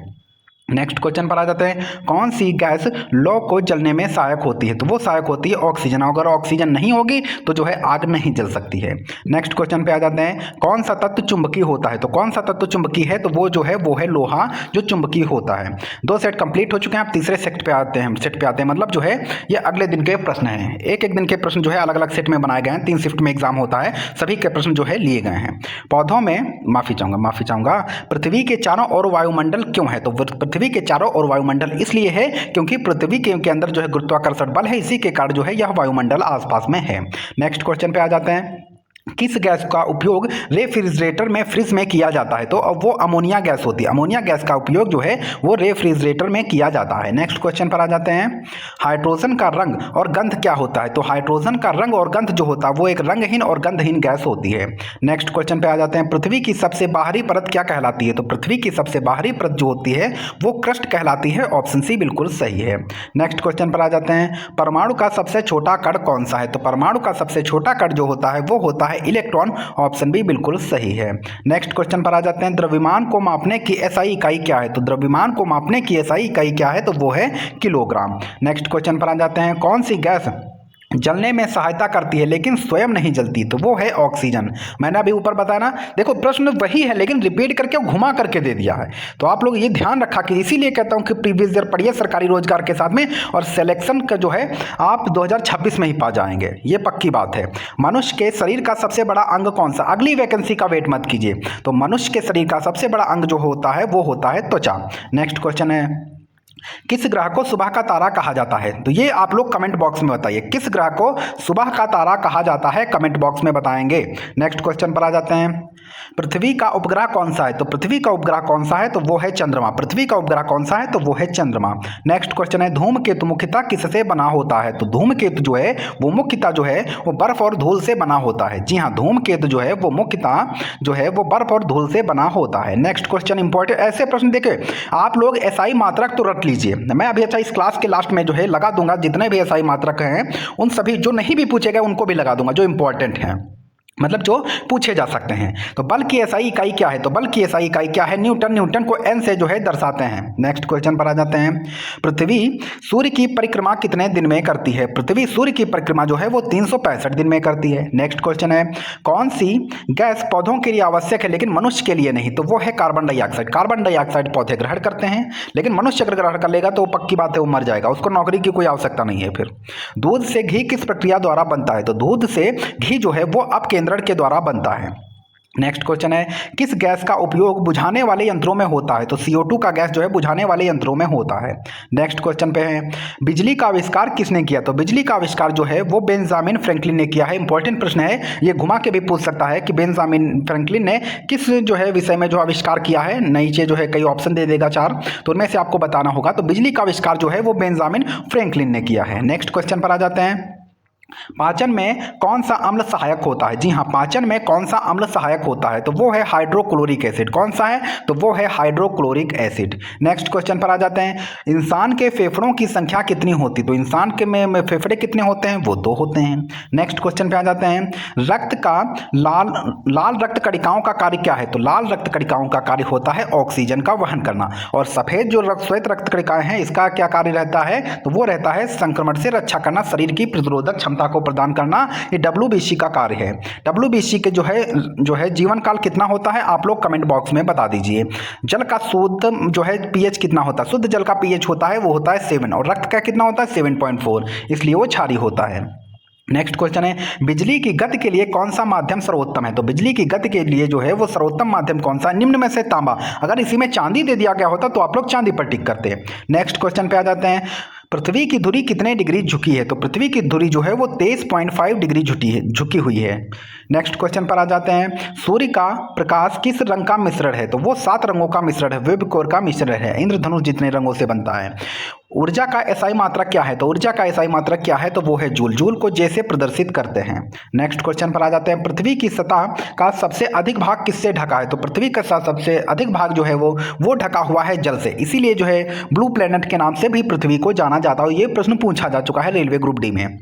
नेक्स्ट क्वेश्चन पर आ जाते हैं। कौन सी गैस लौ को जलने में सहायक होती है? तो वो सहायक होती है ऑक्सीजन। अगर ऑक्सीजन नहीं होगी तो जो है आग नहीं जल सकती है। नेक्स्ट क्वेश्चन पे आ जाते हैं। कौन सा तत्व चुंबकीय होता है? तो कौन सा तत्व चुंबकीय है? तो वो जो है वो है लोहा, जो चुंबकीय होता है। 2 सेट कंप्लीट हो चुके हैं। आप तीसरे सेट पे आते हैं। मतलब जो है ये अगले दिन के प्रश्न हैं। एक दिन के प्रश्न जो है अलग अलग सेट में बनाए गए हैं। 3 शिफ्ट में एग्जाम होता है, सभी के प्रश्न जो है लिए गए हैं। पौधों में माफी चाहूंगा पृथ्वी के चारों ओर वायुमंडल क्यों है? तो पृथ्वी के चारों ओर वायुमंडल इसलिए है क्योंकि पृथ्वी के अंदर जो है गुरुत्वाकर्षण बल है, इसी के कारण जो है यह वायुमंडल आसपास में है। नेक्स्ट क्वेश्चन पे आ जाते हैं। किस गैस का उपयोग रेफ्रिजरेटर में फ्रिज में किया जाता है? तो अब वो अमोनिया गैस होती है। अमोनिया गैस का उपयोग जो है वो रेफ्रिजरेटर में किया जाता है। नेक्स्ट क्वेश्चन पर आ जाते हैं। हाइड्रोजन का रंग और गंध क्या होता है? तो हाइड्रोजन का रंग और गंध जो होता है वो एक रंगहीन और गंधहीन गैस होती है। नेक्स्ट क्वेश्चन पे आ जाते हैं। पृथ्वी की सबसे बाहरी परत क्या कहलाती है? तो पृथ्वी की सबसे बाहरी परत जो होती है वो क्रस्ट कहलाती है। ऑप्शन सी बिल्कुल सही है। नेक्स्ट क्वेश्चन पर आ जाते हैं। परमाणु का सबसे छोटा कण कौन सा है? तो परमाणु का सबसे छोटा कण जो होता है वो होता है इलेक्ट्रॉन। ऑप्शन बी बिल्कुल सही है। नेक्स्ट क्वेश्चन पर आ जाते हैं। द्रव्यमान को मापने की एसआई इकाई क्या है? तो द्रव्यमान को मापने की एसआई इकाई क्या है? तो वो है किलोग्राम। नेक्स्ट क्वेश्चन पर आ जाते हैं। कौन सी गैस जलने में सहायता करती है लेकिन स्वयं नहीं जलती? तो वो है ऑक्सीजन। मैंने अभी ऊपर बताया ना, देखो प्रश्न वही है लेकिन रिपीट करके घुमा करके दे दिया है, तो आप लोग ये ध्यान रखा कि इसीलिए कहता हूं कि प्रीवियस ईयर पढ़िए सरकारी रोजगार के साथ में, और सिलेक्शन का जो है आप 2026 में ही पा जाएंगे, ये पक्की बात है। मनुष्य के शरीर का सबसे बड़ा अंग कौन सा? अगली वैकेंसी का वेट मत कीजिए। तो मनुष्य के शरीर का सबसे बड़ा अंग जो होता है वो होता है त्वचा। नेक्स्ट क्वेश्चन है। किस ग्रह को सुबह का तारा कहा जाता है? तो ये आप लोग कमेंट बॉक्स में बताइए, किस ग्रह को सुबह का तारा कहा जाता है? कमेंट बॉक्स में बताएंगे। नेक्स्ट क्वेश्चन पर आ जाते हैं। पृथ्वी का उपग्रह कौन सा है? तो पृथ्वी का उपग्रह कौन सा है? तो वो है चंद्रमा। पृथ्वी का उपग्रह कौन सा है? तो वो है चंद्रमा। नेक्स्ट क्वेश्चन है। धूमकेतु मुख्यतः किससे बना होता है? तो धूमकेतु जो है वो मुख्यतः जो है वो बर्फ और धूल से बना होता है। जी हाँ, धूमकेतु जो है वो मुख्यतः जो है वो बर्फ और धूल से बना होता है। नेक्स्ट क्वेश्चन इंपॉर्टेंट, ऐसे प्रश्न देखे आप लोग एसआई मात्रक तो रट लीजिए। मैं अभी अच्छा इस क्लास के लास्ट में जो है लगा दूंगा जितने भी एसआई मात्रक हैं उन सभी, जो नहीं भी पूछे गए उनको भी लगा दूंगा, जो इंपॉर्टेंट हैं, मतलब जो पूछे जा सकते हैं। तो बल की एसआई इकाई क्या है? तो बल की एसआई इकाई क्या है? न्यूटन। न्यूटन को एन से जो है दर्शाते हैं। नेक्स्ट क्वेश्चन पर आ जाते हैं। पृथ्वी सूर्य की परिक्रमा कितने दिन में करती है? पृथ्वी सूर्य की परिक्रमा जो है वो 365 दिन में करती है। नेक्स्ट क्वेश्चन है। कौन सी गैस पौधों के लिए आवश्यक है लेकिन मनुष्य के लिए नहीं? तो वो है कार्बन डाइऑक्साइड। कार्बन डाइऑक्साइड पौधे ग्रहण करते हैं लेकिन मनुष्य अगर ग्रहण कर लेगा तो पक्की बात है वो मर जाएगा, उसको नौकरी की कोई आवश्यकता नहीं है। फिर दूध से घी किस प्रक्रिया द्वारा बनता है? तो दूध से घी जो है वो अपकेंद्रण के द्वारा बनता है। नेक्स्ट क्वेश्चन है। किस गैस का उपयोग बुझाने वाले यंत्रों में होता है? तो CO2 का गैस जो है बुझाने वाले यंत्रों में होता है। नेक्स्ट क्वेश्चन पे है। बिजली का आविष्कार किसने किया? तो बिजली का आविष्कार जो है वो बेंजामिन फ्रैंकलिन ने किया है। इंपॉर्टेंट प्रश्न है, ये घुमा के भी पूछ सकता है कि बेंजामिन फ्रैंकलिन ने किस जो है विषय में जो आविष्कार किया है। नीचे जो है कई ऑप्शन दे देगा 4, तो उनमें से आपको बताना होगा। तो बिजली का आविष्कार जो है वो बेंजामिन फ्रैंकलिन ने किया है। नेक्स्ट क्वेश्चन पर आ जाते हैं। पाचन में कौन सा अम्ल सहायक होता है? जी हाँ, पाचन में कौन सा अम्ल सहायक होता है? तो वो है हाइड्रोक्लोरिक एसिड। कौन सा है? तो वो है हाइड्रोक्लोरिक एसिड। नेक्स्ट क्वेश्चन पर आ जाते हैं। इंसान के फेफड़ों की संख्या कितनी होती? तो इंसान के में फेफड़े कितने होते हैं? वो 2 होते हैं। नेक्स्ट क्वेश्चन पे आ जाते हैं। रक्त का लाल रक्त कणिकाओं का कार्य क्या है? तो लाल रक्त कणिकाओं का कार्य होता है ऑक्सीजन का वहन करना, और सफेद जो श्वेत रक्त कणिकाएं हैं इसका क्या कार्य रहता है? तो वो रहता है संक्रमण से रक्षा करना, शरीर की प्रतिरोधक क्षमता को प्रदान करना। ये WBC का कार्य है। WBC के जो है जीवन काल कितना होता है? आप लोग कमेंट बॉक्स में बता दीजिए। जल का शुद्ध जो है pH कितना होता है? शुद्ध जल का pH होता है वो होता है 7, और रक्त का कितना होता है? 7.4, इसलिए वो क्षारीय होता है। नेक्स्ट क्वेश्चन है। बिजली की गति के लिए कौन सा माध्यम सर्वोत्तम है? तो बिजली की गति के लिए जो है वो सर्वोत्तम माध्यम कौन सा? निम्न में से तांबा। अगर इसी में चांदी दे दिया गया होता तो आप लोग चांदी पर टिक करते हैं। नेक्स्ट क्वेश्चन पे आ जाते हैं। पृथ्वी की धुरी कितने डिग्री झुकी है? तो पृथ्वी की धुरी जो है वो 23.5 डिग्री झुकी हुई है। नेक्स्ट क्वेश्चन पर आ जाते हैं। सूर्य का प्रकाश किस रंग का मिश्रण है? तो वो 7 रंगों का मिश्रण है, वेबकोर का मिश्रण है। इंद्रधनुष जितने रंगों से बनता है। ऊर्जा का एसआई मात्रक क्या है? तो ऊर्जा का एसआई मात्रक क्या है? तो वो है जूल। जूल को जैसे प्रदर्शित करते हैं। नेक्स्ट क्वेश्चन पर आ जाते हैं। पृथ्वी की सतह का सबसे अधिक भाग किससे ढका है? तो पृथ्वी का सबसे अधिक भाग जो है वो ढका हुआ है जल से, इसीलिए जो है ब्लू प्लेनेट के नाम से भी पृथ्वी को जाना जाता है। ये प्रश्न पूछा जा चुका है रेलवे ग्रुप डी में।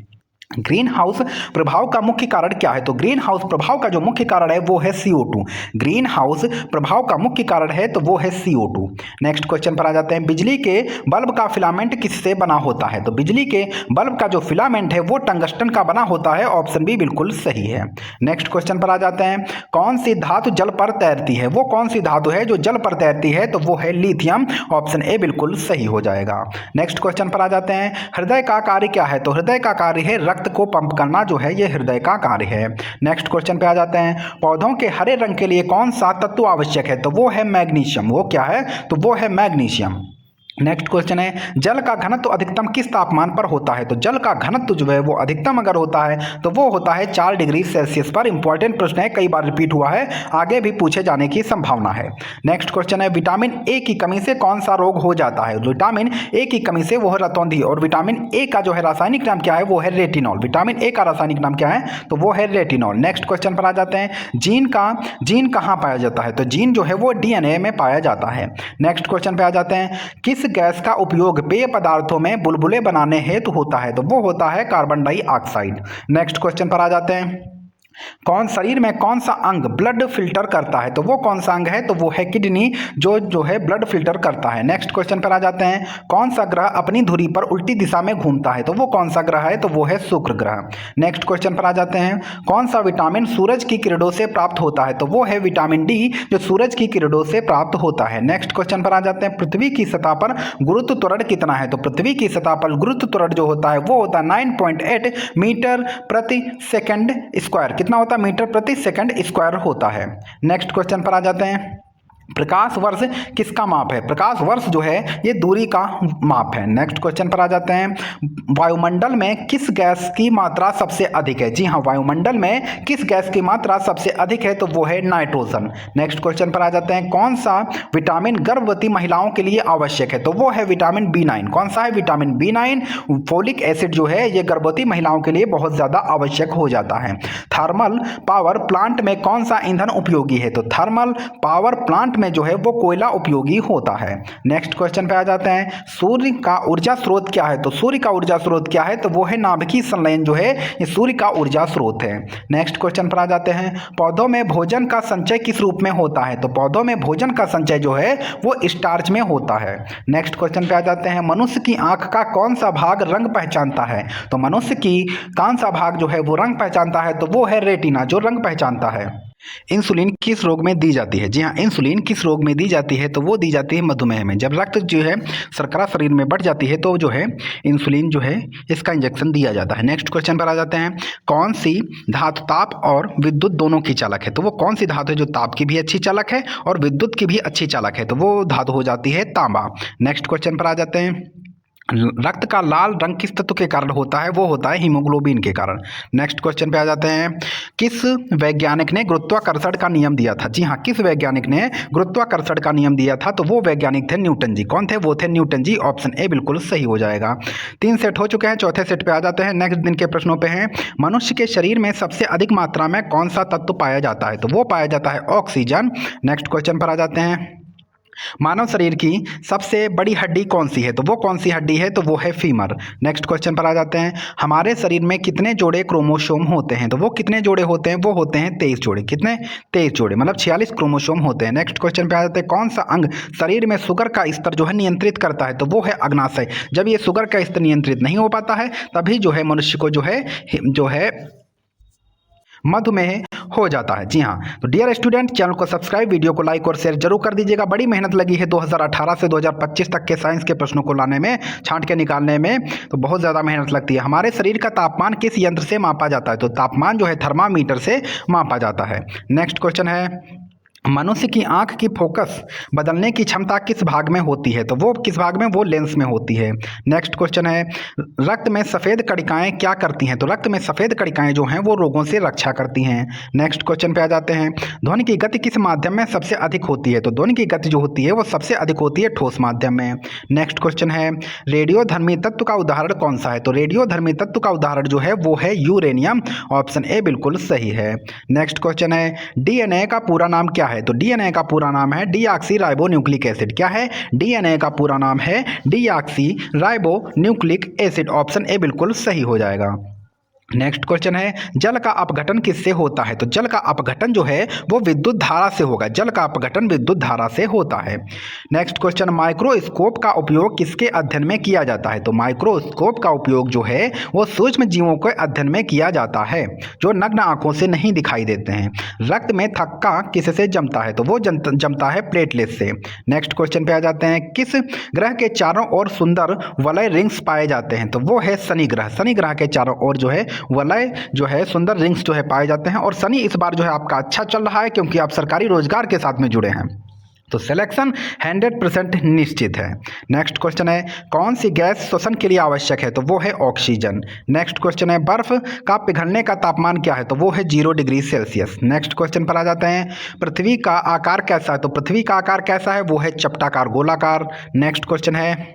ग्रीन हाउस प्रभाव का मुख्य कारण क्या है? तो ग्रीन हाउस प्रभाव का जो मुख्य कारण है वो है CO2। ग्रीन हाउस प्रभाव का मुख्य कारण है तो वो है CO2। नेक्स्ट क्वेश्चन पर आ जाते हैं। बिजली के बल्ब का फिलामेंट किससे बना होता है? तो बिजली के बल्ब का जो फिलामेंट है वो टंगस्टन का बना होता है। ऑप्शन बी बिल्कुल सही है। नेक्स्ट क्वेश्चन पर आ जाते हैं। कौन सी धातु जल पर तैरती है? वो कौन सी धातु है जो जल पर तैरती है? तो वो है लिथियम। ऑप्शन ए बिल्कुल सही हो जाएगा। नेक्स्ट क्वेश्चन पर आ जाते हैं। हृदय का कार्य क्या है? तो हृदय का कार्य है रक्त को पंप करना, जो है ये हृदय का कार्य है। नेक्स्ट क्वेश्चन पे आ जाते हैं। पौधों के हरे रंग के लिए कौन सा तत्व आवश्यक है? तो वो है मैग्नीशियम। वो क्या है? तो वो है मैग्नीशियम। नेक्स्ट क्वेश्चन है। जल का घनत्व अधिकतम किस तापमान पर होता है? तो जल का घनत्व जो है वो अधिकतम अगर होता है तो वो होता है 4 डिग्री सेल्सियस पर। इंपॉर्टेंट प्रश्न है, कई बार रिपीट हुआ है, आगे भी पूछे जाने की संभावना है। नेक्स्ट क्वेश्चन है। विटामिन ए की कमी से कौन सा रोग हो जाता है? विटामिन ए की कमी से वो है रतौंधी। और विटामिन ए का जो है रासायनिक नाम क्या है? वो है रेटिनॉल। विटामिन ए का रासायनिक नाम क्या है? तो वो है रेटिनॉल। नेक्स्ट क्वेश्चन पर आ जाते हैं। जीन कहाँ पाया जाता है? तो जीन जो है वो DNA में पाया जाता है। नेक्स्ट क्वेश्चन पे आ जाते हैं। किस गैस का उपयोग पेय पदार्थों में बुलबुले बनाने हेतु होता है? तो वो होता है कार्बन डाइऑक्साइड। नेक्स्ट क्वेश्चन पर आ जाते हैं। शरीर में कौन सा अंग ब्लड फिल्टर करता है? तो वो कौन सा अंग है? तो वो है किडनी, जो है ब्लड फिल्टर करता है। नेक्स्ट क्वेश्चन पर आ जाते हैं। कौन सा ग्रह अपनी धुरी पर उल्टी दिशा में घूमता है? तो वो कौन सा ग्रह है? तो वो है शुक्र ग्रह। नेक्स्ट क्वेश्चन पर आ जाते हैं। कौन सा विटामिन सूरज की किरणों से प्राप्त होता है? तो वो है विटामिन डी, जो सूरज की किरणों से प्राप्त होता है। नेक्स्ट क्वेश्चन पर आ जाते हैं। पृथ्वी की सतह पर गुरुत्व त्वरण कितना है? तो पृथ्वी की सतह पर गुरुत्व त्वरण जो होता है वो होता है 9.8 मीटर प्रति सेकंड स्क्वायर। कितना होता है? मीटर प्रति सेकंड स्क्वायर होता है। नेक्स्ट क्वेश्चन पर आ जाते हैं। प्रकाश वर्ष किसका माप है? प्रकाश वर्ष जो है ये दूरी का माप है। नेक्स्ट क्वेश्चन पर आ जाते हैं। वायुमंडल में किस गैस की मात्रा सबसे अधिक है? जी हाँ, वायुमंडल में किस गैस की मात्रा सबसे अधिक है? तो वो है नाइट्रोजन। नेक्स्ट क्वेश्चन पर आ जाते हैं। कौन सा विटामिन गर्भवती महिलाओं के लिए आवश्यक है? तो वो है विटामिन B9। कौन सा है? Vitamin B9। फोलिक एसिड जो है ये गर्भवती महिलाओं के लिए बहुत ज़्यादा आवश्यक हो जाता है। थर्मल पावर प्लांट में कौन सा ईंधन उपयोगी है? तो थर्मल पावर प्लांट में जो है वो कोयला उपयोगी होता है। नेक्स्ट क्वेश्चन पे आ जाते हैं। सूर्य का ऊर्जा स्रोत क्या है? तो सूर्य का ऊर्जा स्रोत क्या है? तो वो है नाभिकीय संलयन, जो है ये सूर्य का ऊर्जा स्रोत है। नेक्स्ट क्वेश्चन पर आ जाते हैं। पौधों में भोजन का संचय किस रूप में होता है? तो पौधों में भोजन का संचय जो है वो स्टार्च में होता है। नेक्स्ट क्वेश्चन पे आ जाते हैं। मनुष्य की आंख का कौन सा भाग रंग पहचानता है? तो मनुष्य की कौन सा भाग जो है वो रंग पहचानता है? तो वो है रेटिना, जो रंग पहचानता है। इंसुलिन किस रोग में दी जाती है? जी हाँ, इंसुलिन किस रोग में दी जाती है? तो वो दी जाती है मधुमेह में। जब रक्त जो है शर्करा शरीर में बढ़ जाती है तो जो है इंसुलिन जो है इसका इंजेक्शन दिया जाता है। नेक्स्ट क्वेश्चन पर आ जाते हैं। कौन सी धातु ताप और विद्युत दोनों की चालक है? तो वो कौन सी धातु है जो ताप की भी अच्छी चालक है और विद्युत की भी अच्छी चालक है? तो वो धातु हो जाती है तांबा। नेक्स्ट क्वेश्चन पर आ जाते हैं। रक्त का लाल रंग किस तत्व के कारण होता है? वो होता है हीमोग्लोबिन के कारण। नेक्स्ट क्वेश्चन पे आ जाते हैं। किस वैज्ञानिक ने गुरुत्वाकर्षण का नियम दिया था? जी हाँ, किस वैज्ञानिक ने गुरुत्वाकर्षण का नियम दिया था? तो वो वैज्ञानिक थे न्यूटन जी। कौन थे? वो थे न्यूटन जी। ऑप्शन ए बिल्कुल सही हो जाएगा। 3 सेट हो चुके हैं, चौथे सेट पे आ जाते हैं। नेक्स्ट दिन के प्रश्नों पे हैं। मनुष्य के शरीर में सबसे अधिक मात्रा में कौन सा तत्व पाया जाता है? तो वो पाया जाता है ऑक्सीजन। नेक्स्ट क्वेश्चन पर आ जाते हैं। मानव शरीर की सबसे बड़ी हड्डी कौन सी है? तो वो कौन सी हड्डी है? तो वो है फीमर। नेक्स्ट क्वेश्चन पर आ जाते हैं। हमारे शरीर में कितने जोड़े क्रोमोसोम होते हैं? तो वो कितने जोड़े होते हैं? वो होते हैं 23 जोड़े। कितने? 23 जोड़े, मतलब 46 क्रोमोसोम होते हैं। नेक्स्ट क्वेश्चन पे आ जाते हैं। कौन सा अंग शरीर में शुगर का स्तर जो है नियंत्रित करता है? तो वो है अग्नाशय। जब ये शुगर का स्तर नियंत्रित नहीं हो पाता है तभी जो है मनुष्य को जो है मधुमेह हो जाता है। जी हाँ, तो डियर स्टूडेंट, चैनल को सब्सक्राइब, वीडियो को लाइक और शेयर जरूर कर दीजिएगा। बड़ी मेहनत लगी है 2018 से 2025 तक के साइंस के प्रश्नों को लाने में, छांट के निकालने में, तो बहुत ज़्यादा मेहनत लगती है। हमारे शरीर का तापमान किस यंत्र से मापा जाता है? तो तापमान जो है थर्मामीटर से मापा जाता है। नेक्स्ट क्वेश्चन है। मनुष्य की आंख की फोकस बदलने की क्षमता किस भाग में होती है? तो वो किस भाग में? वो लेंस में होती है। नेक्स्ट क्वेश्चन है, रक्त में सफ़ेद कणिकाएं क्या करती हैं? तो रक्त में सफ़ेद कणिकाएं जो हैं वो रोगों से रक्षा करती हैं। नेक्स्ट क्वेश्चन पे आ जाते हैं, ध्वनि की गति किस माध्यम में सबसे अधिक होती है? तो ध्वनि की गति जो होती है वो सबसे अधिक होती है ठोस माध्यम में। नेक्स्ट क्वेश्चन है, रेडियोधर्मी तत्व का उदाहरण कौन सा है? तो रेडियोधर्मी तत्व का उदाहरण जो है वो है यूरेनियम। ऑप्शन ए बिल्कुल सही है। नेक्स्ट क्वेश्चन है, डीएनए का पूरा नाम क्या है? तो डीएनए का पूरा नाम है डीऑक्सी राइबो न्यूक्लिक एसिड। क्या है? डीएनए का पूरा नाम है deoxy ribo nucleic acid. Option A बिल्कुल सही हो जाएगा। नेक्स्ट क्वेश्चन है, जल का अपघटन किससे होता है? तो जल का अपघटन जो है वो विद्युत धारा से होगा। जल का अपघटन विद्युत धारा से होता है। नेक्स्ट क्वेश्चन, माइक्रोस्कोप का उपयोग किसके अध्ययन में किया जाता है? तो माइक्रोस्कोप का उपयोग जो है वो सूक्ष्म जीवों के अध्ययन में किया जाता है जो नग्न आंखों से नहीं दिखाई देते हैं। रक्त में थक्का किससे जमता है? तो वो जमता है प्लेटलेट से। नेक्स्ट क्वेश्चन पे आ जाते हैं, किस ग्रह के चारों ओर सुंदर वलय रिंग्स पाए जाते हैं? तो वो है शनि ग्रह। शनि ग्रह के चारों ओर जो है वलय जो है सुंदर रिंग्स जो है पाए जाते हैं। और शनि इस बार जो है आपका अच्छा चल रहा है क्योंकि आप सरकारी रोजगार के साथ में जुड़े हैं, तो सिलेक्शन 100% निश्चित है। नेक्स्ट क्वेश्चन है, कौन सी गैस श्वसन के लिए आवश्यक है? तो वो है ऑक्सीजन। नेक्स्ट क्वेश्चन है, बर्फ का पिघलने का तापमान क्या है? तो वो है 0 डिग्री सेल्सियस। नेक्स्ट क्वेश्चन पर आ जाते हैं, पृथ्वी का आकार कैसा है? तो पृथ्वी का आकार कैसा है? वो है चपटाकार गोलाकार। नेक्स्ट क्वेश्चन है,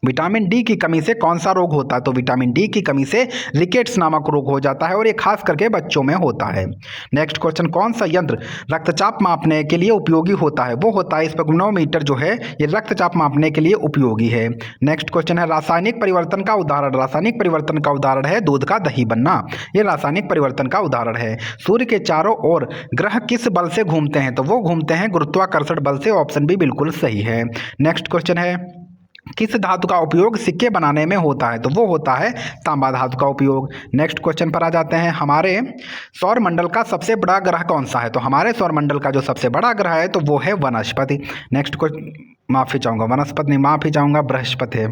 विटामिन डी की कमी से कौन सा रोग होता है? तो विटामिन डी की कमी से रिकेट्स नामक रोग हो जाता है और ये खास करके बच्चों में होता है। नेक्स्ट क्वेश्चन, कौन सा यंत्र रक्तचाप मापने के लिए उपयोगी होता है? वो होता है स्पेक्ट्रोमीटर जो है ये रक्तचाप मापने के लिए उपयोगी है। नेक्स्ट क्वेश्चन है, रासायनिक परिवर्तन का उदाहरण। रासायनिक परिवर्तन का उदाहरण है दूध का दही बनना। ये रासायनिक परिवर्तन का उदाहरण है। सूर्य के चारों ओर ग्रह किस बल से घूमते हैं? तो वो घूमते हैं गुरुत्वाकर्षण बल से। ऑप्शन बी बिल्कुल सही है। नेक्स्ट क्वेश्चन है, किस धातु का उपयोग सिक्के बनाने में होता है? तो वो होता है तांबा धातु का उपयोग। नेक्स्ट क्वेश्चन पर आ जाते हैं, हमारे सौरमंडल का सबसे बड़ा ग्रह कौन सा है? तो हमारे सौरमंडल का जो सबसे बड़ा ग्रह है तो वो है वनस्पति। नेक्स्ट क्वेश्चन, माफ़ी चाहूँगा, वनस्पति नहीं, माफ़ी चाहूँगा, बृहस्पति है,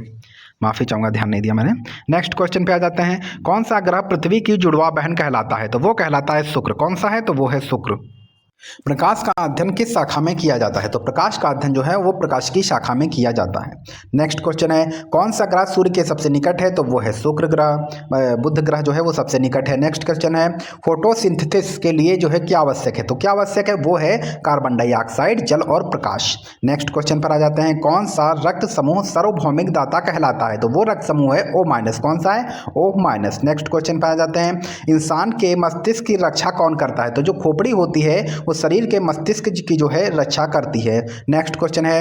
माफ़ी चाहूँगा, ध्यान नहीं दिया मैंने। नेक्स्ट क्वेश्चन पे आ जाते हैं, कौन सा ग्रह पृथ्वी की जुड़वा बहन कहलाता है? तो वो कहलाता है शुक्र। कौन सा है? तो वो है शुक्र। प्रकाश का अध्ययन किस शाखा में किया जाता है? तो प्रकाश का अध्ययन जो है वो प्रकाश की शाखा में किया जाता है। नेक्स्ट क्वेश्चन है, कौन सा ग्रह सूर्य के सबसे निकट है? तो वो है शुक्र ग्रह। बुध ग्रह जो है वो सबसे निकट है। नेक्स्ट क्वेश्चन है, फोटोसिंथेसिस के लिए जो है क्या आवश्यक है? तो क्या आवश्यक है? वो है कार्बन डाइऑक्साइड, जल और प्रकाश। नेक्स्ट क्वेश्चन पर आ जाते हैं, कौन सा रक्त समूह सार्वभौमिक दाता कहलाता है? तो वो रक्त समूह है O-। कौन सा है? O-। नेक्स्ट क्वेश्चन पर आ जाते हैं, इंसान के मस्तिष्क की रक्षा कौन करता है? तो जो खोपड़ी होती है वो शरीर के मस्तिष्क की जो है रक्षा करती है। नेक्स्ट क्वेश्चन है,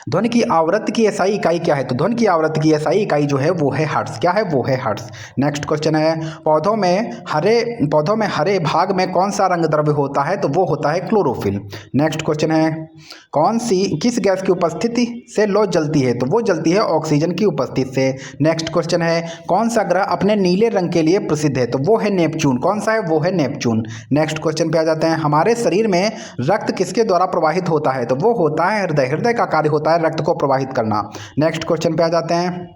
ध्वनि की आवृत्ति की एसआई इकाई क्या है? तो ध्वनि की आवृत्ति की एसआई इकाई जो है वो है हर्ट्ज। क्या है? वो है हर्ट्ज। नेक्स्ट क्वेश्चन है, पौधों में हरे भाग में कौन सा रंग द्रव्य होता है? तो वो होता है क्लोरोफिल। नेक्स्ट क्वेश्चन है, किस गैस की उपस्थिति से लौ जलती है? तो वो जलती है ऑक्सीजन की उपस्थिति से। नेक्स्ट क्वेश्चन है, कौन सा ग्रह अपने नीले रंग के लिए प्रसिद्ध है? तो वो है नेपच्यून। कौन सा है? वो है नेपच्यून। नेक्स्ट क्वेश्चन पे आ जाते हैं, हमारे शरीर में रक्त किसके द्वारा प्रवाहित होता है? तो वो होता है हृदय। हृदय का कार्य होता है रक्त को प्रवाहित करना। नेक्स्ट क्वेश्चन पे आ जाते हैं,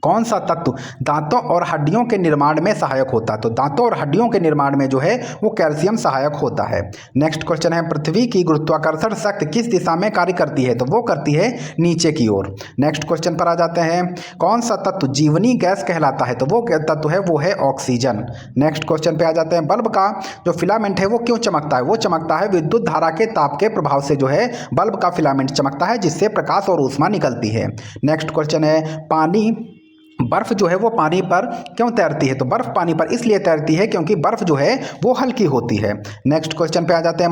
कौन सा तत्व दांतों और हड्डियों के निर्माण में सहायक होता है? तो दांतों और हड्डियों के निर्माण में जो है वो कैल्शियम सहायक होता है। नेक्स्ट क्वेश्चन है, पृथ्वी की गुरुत्वाकर्षण शक्ति किस दिशा में कार्य करती है? तो वो करती है नीचे की ओर। नेक्स्ट क्वेश्चन पर आ जाते हैं, कौन सा तत्व जीवनी गैस कहलाता है? तो वो तत्व है वो है ऑक्सीजन। नेक्स्ट क्वेश्चन पे आ जाते हैं, बल्ब का जो फिलामेंट है वो क्यों चमकता है? वो चमकता है विद्युत धारा के ताप के प्रभाव से जो है बल्ब का फिलामेंट चमकता है, जिससे प्रकाश और ऊष्मा निकलती है। नेक्स्ट क्वेश्चन है, बर्फ जो है वो पानी पर क्यों तैरती है? तो बर्फ पानी पर इसलिए तैरती है क्योंकि बर्फ जो है वो हल्की होती है। नेक्स्ट क्वेश्चन पे आ जाते हैं,